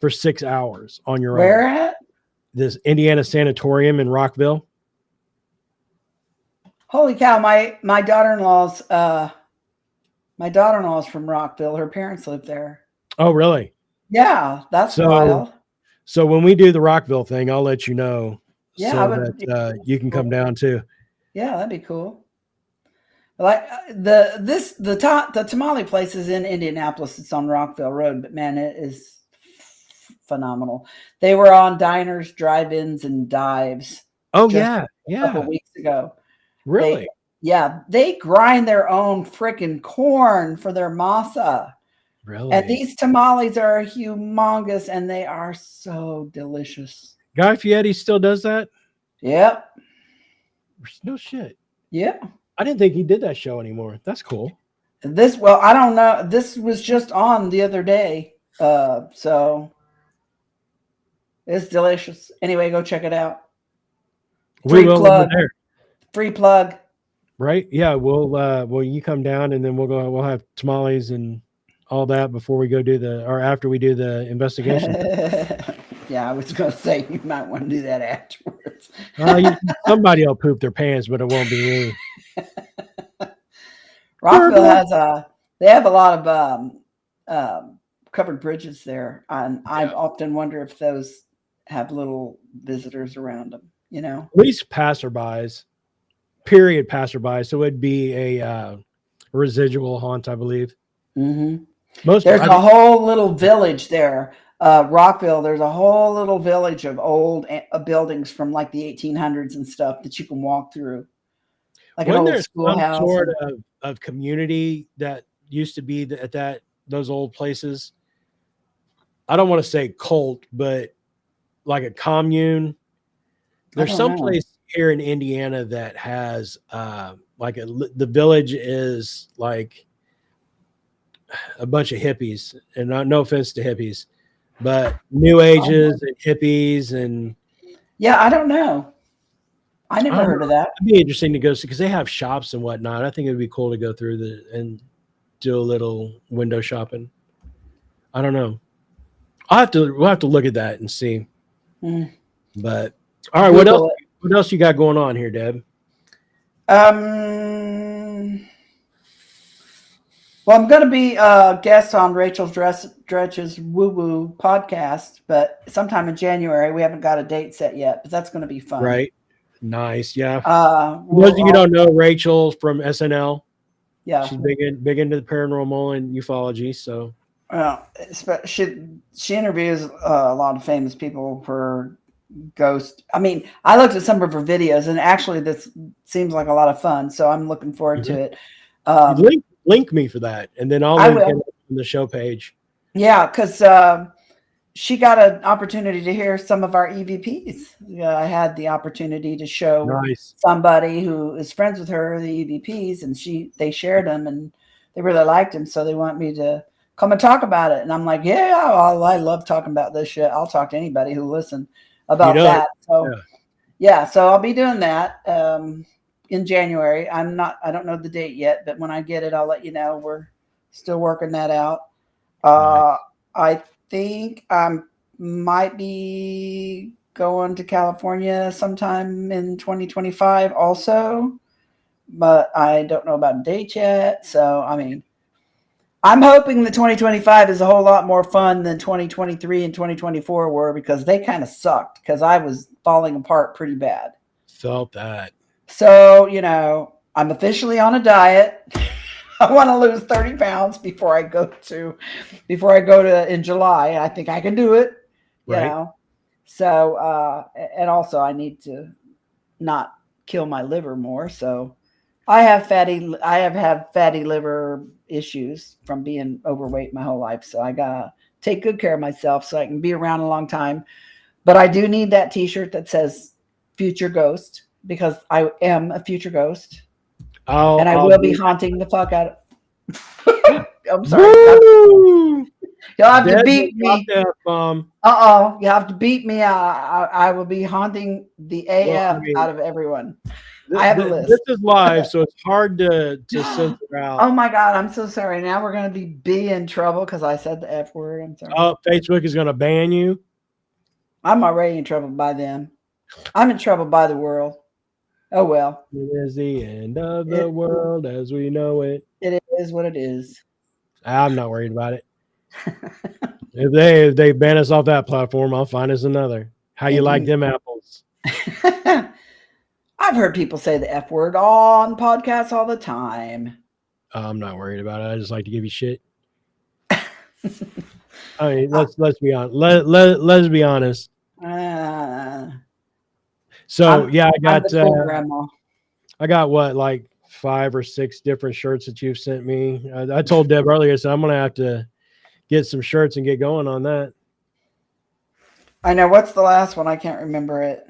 for 6 hours on your own. Where at? This Indiana Sanatorium in Rockville. Holy cow! My daughter-in-law's from Rockville. Her parents live there. Oh, really? Yeah, that's wild. So when we do the Rockville thing, I'll let you know. Yeah, so that you can come down too. Yeah, that'd be cool. Like the tamale place is in Indianapolis. It's on Rockville Road, but man, it is phenomenal. They were on diners, drive-ins, and dives. Oh just yeah, a couple yeah. weeks ago. Really? They grind their own freaking corn for their masa. And Really? these tamales are humongous and they are so delicious. Guy Fieri still does that? Yep. No shit. Yeah. I didn't think he did that show anymore. That's cool. Well, I don't know. This was just on the other day. So it's delicious. Anyway, go check it out. We Free will over plug. there. Free plug. Right? Yeah, well you come down and then we'll have tamales and all that before we go after we do the investigation. Yeah, I was gonna say you might want to do that afterwards. Somebody will poop their pants, but it won't be me. Rockville they have a lot of covered bridges there, and I often wonder if those have little visitors around them. At least passerbys. Period, passerby. So it'd be a residual haunt, I believe. Mm-hmm. There's a whole little village there, Rockville. There's a whole little village of old buildings from like the 1800s and stuff that you can walk through, like an old schoolhouse. Sort of community that used to be at those old places. I don't want to say cult, but like a commune. There's some place here in Indiana that has the village is like a bunch of hippies, and no offense to hippies, but new ages and hippies and I don't know. I never heard of that. It'd be interesting to go see because they have shops and whatnot. I think it'd be cool to go through and do a little window shopping. I don't know. We'll have to look at that and see. But all right, what else you got going on here, Deb? Well, I'm going to be a guest on Rachel Dretch's Woo Woo podcast, but sometime in January. We haven't got a date set yet, but that's going to be fun. Right. Nice. Yeah. For those of you don't know, Rachel from SNL. Yeah. She's big into the paranormal and ufology. So. She interviews a lot of famous people for ghost. I mean, I looked at some of her videos, and actually, this seems like a lot of fun. So I'm looking forward to it. Link me for that, and then I'll link it on the show page. Yeah, because she got an opportunity to hear some of our EVPs. I had the opportunity to show somebody who is friends with her the EVPs, and they shared them, and they really liked them, so they want me to come and talk about it. And I'm like, I love talking about this shit. I'll talk to anybody who listen about that. So so I'll be doing that in January. I don't know the date yet, but when I get it, I'll let you know. We're still working that out. I think I might be going to California sometime in 2025 also, but I don't know about dates yet. So, I mean, I'm hoping the 2025 is a whole lot more fun than 2023 and 2024 were, because they kind of sucked because I was falling apart pretty bad. Felt that. So, I'm officially on a diet. I want to lose 30 pounds before I go to in July. I think I can do it, you know? So, and also I need to not kill my liver more. So I have had fatty liver issues from being overweight my whole life. So I gotta take good care of myself so I can be around a long time. But I do need that t-shirt that says future ghost, because I am a future ghost. And I will be haunting the fuck out of I'm sorry. You'll have to beat me. You have to beat me. I will be haunting the AF out of everyone. I have a list. This is live, so it's hard to censor out. Oh my God, I'm so sorry. Now we're going to be in trouble because I said the F word. I'm sorry. Oh, Facebook is going to ban you? I'm already in trouble by them. I'm in trouble by the world. Oh, well. It is the end of the world as we know it. It is what it is. I'm not worried about it. If they ban us off that platform, I'll find us another. How you like them apples? I've heard people say the F word on podcasts all the time. I'm not worried about it. I just like to give you shit. I mean, let's be honest. Let's be honest. So yeah, I'm the cool grandma. I got what, like 5 or 6 different shirts that you've sent me. I told Deb earlier, so I'm gonna have to get some shirts and get going on that. I know. What's the last one? I can't remember it.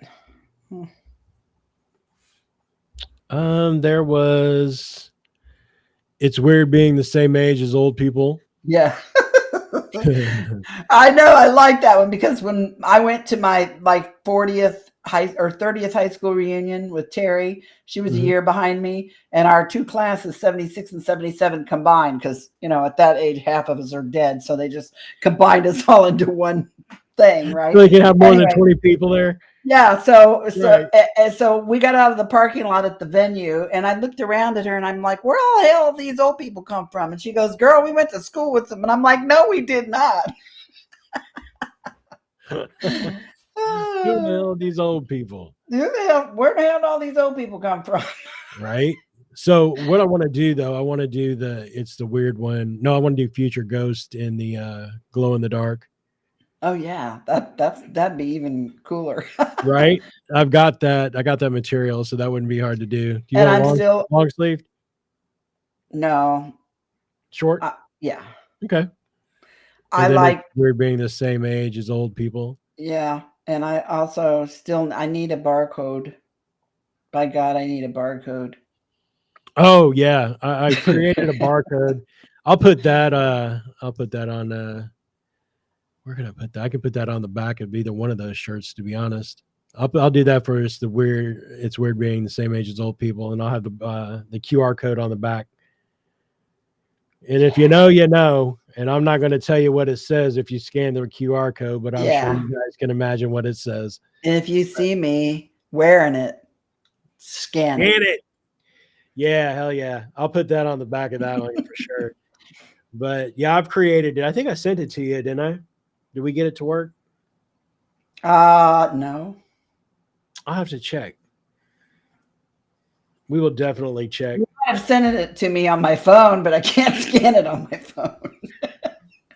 There was. It's weird being the same age as old people. Yeah. I know. I like that one because when I went to my like 40th high or 30th high school reunion with Terry, she was a year behind me, and our 2 classes, 76 and 77 combined, because at that age half of us are dead, so they just combined us all into one thing, right? So they can have more than 20 people there. Yeah, so we got out of the parking lot at the venue, and I looked around at her, and I'm like, "Where all the hell these old people come from?" And she goes, "Girl, we went to school with them." And I'm like, "No, we did not." Who the hell are these old people? Where the hell did all these old people come from? Right. So what I want to do though, I want to do it's the weird one. No, I want to do Future Ghost in the glow in the dark. Oh yeah, that'd be even cooler. Right. I got that material, so that wouldn't be hard to do. Do you And want long sleeve? No. Short? Yeah. Okay. I like weird being the same age as old people. Yeah. And I also I need a barcode. By God, I need a barcode. Oh yeah. I created a barcode. I'll put that on where can I put that? I can put that on the back of either one of those shirts, to be honest. I'll do that for it's weird being the same age as old people, and I'll have the QR code on the back. And if you know, you know. And I'm not going to tell you what it says if you scan the QR code, but I'm sure you guys can imagine what it says. And if you see me wearing it, scan it. Yeah, hell yeah. I'll put that on the back of that one for sure. But yeah, I've created it. I think I sent it to you, didn't I? Did we get it to work? No. I'll have to check. We will definitely check. I've sent it to me on my phone, but I can't scan it on my phone.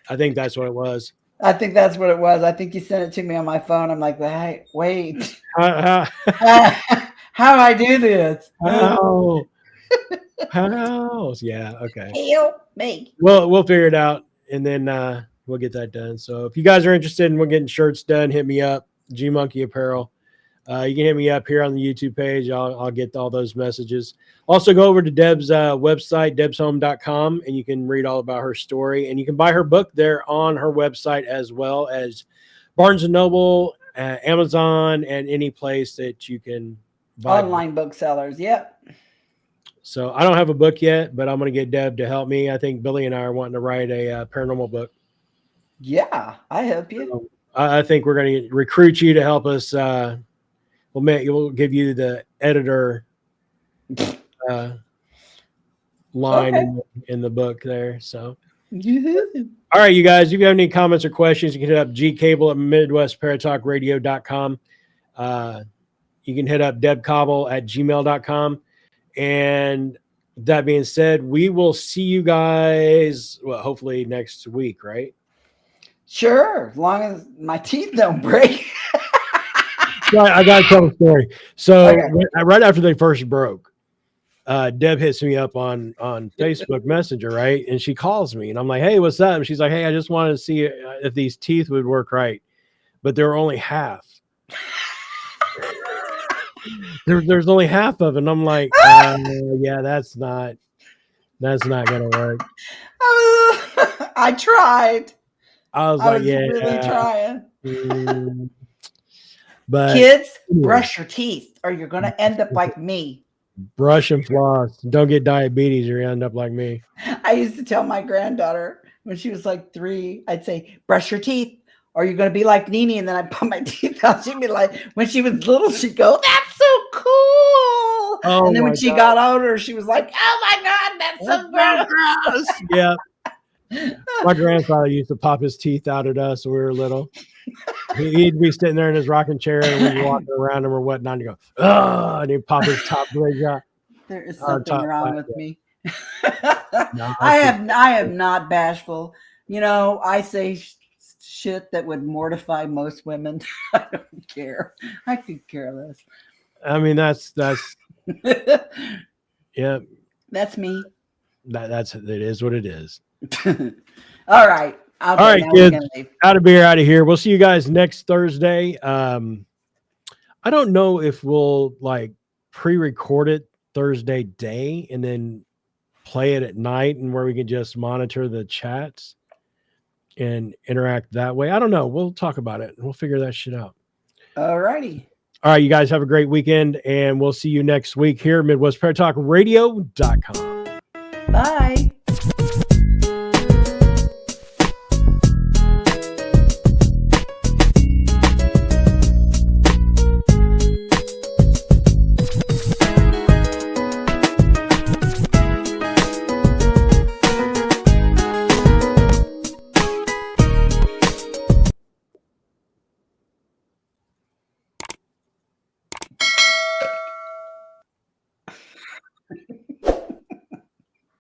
I think that's what it was. I think that's what it was. I think you sent it to me on my phone. I'm like, hey, wait. How do I do this? How? Yeah, okay. Help me. Well, we'll figure it out, and then we'll get that done. So if you guys are interested in getting shirts done, hit me up, G Monkey Apparel. You can hit me up here on the YouTube page. I'll get all those messages. Also, go over to Deb's website, debshome.com, and you can read all about her story. And you can buy her book there on her website, as well as Barnes & Noble, Amazon, and any place that you can buy. Online booksellers, yep. So I don't have a book yet, but I'm going to get Deb to help me. I think Billy and I are wanting to write a paranormal book. Yeah, I help you. So I think we're going to recruit you to help us. We'll give you the editor line in the book there. So, all right, you guys, if you have any comments or questions, you can hit up gcable at midwestparatalkradio.com. You can hit up debcobble@gmail.com. And that being said, we will see you guys, hopefully next week, right? Sure, as long as my teeth don't break. I got to tell a story. So right after they first broke, Deb hits me up on Facebook Messenger, right? And she calls me, and I'm like, "Hey, what's up?" And she's like, "Hey, I just wanted to see if these teeth would work right, but they were only half. There's only half of it." And I'm like, "Yeah, that's not gonna work." I tried. I was like, "Yeah, really trying." But kids, brush your teeth, or you're gonna end up like me. Brush and floss. Don't get diabetes, or you end up like me. I used to tell my granddaughter when she was like 3, I'd say, "Brush your teeth, or you're gonna be like Nene." And then I put my teeth out. She'd be like, when she was little, she'd go, "That's so cool." Oh, and then when she got older, she was like, "Oh my God, that's so gross." Yeah. My grandfather used to pop his teeth out at us when we were little. He'd be sitting there in his rocking chair, and we'd be walking around him or whatnot, and he'd go, "Oh," and he'd pop his top legs out. There is something wrong with me. No, I am not bashful. I say shit that would mortify most women. I don't care. I could care less. I mean, that's yeah. That's me. That's it is what it is. All right. Okay, All right, now we're kids. gonna leave. Out of beer, out of here. We'll see you guys next Thursday. I don't know if we'll like pre-record it Thursday day and then play it at night, and where we can just monitor the chats and interact that way. I don't know. We'll talk about it and we'll figure that shit out. All righty. All right, you guys have a great weekend, and we'll see you next week here at MidwestParatalkRadio.com. Bye.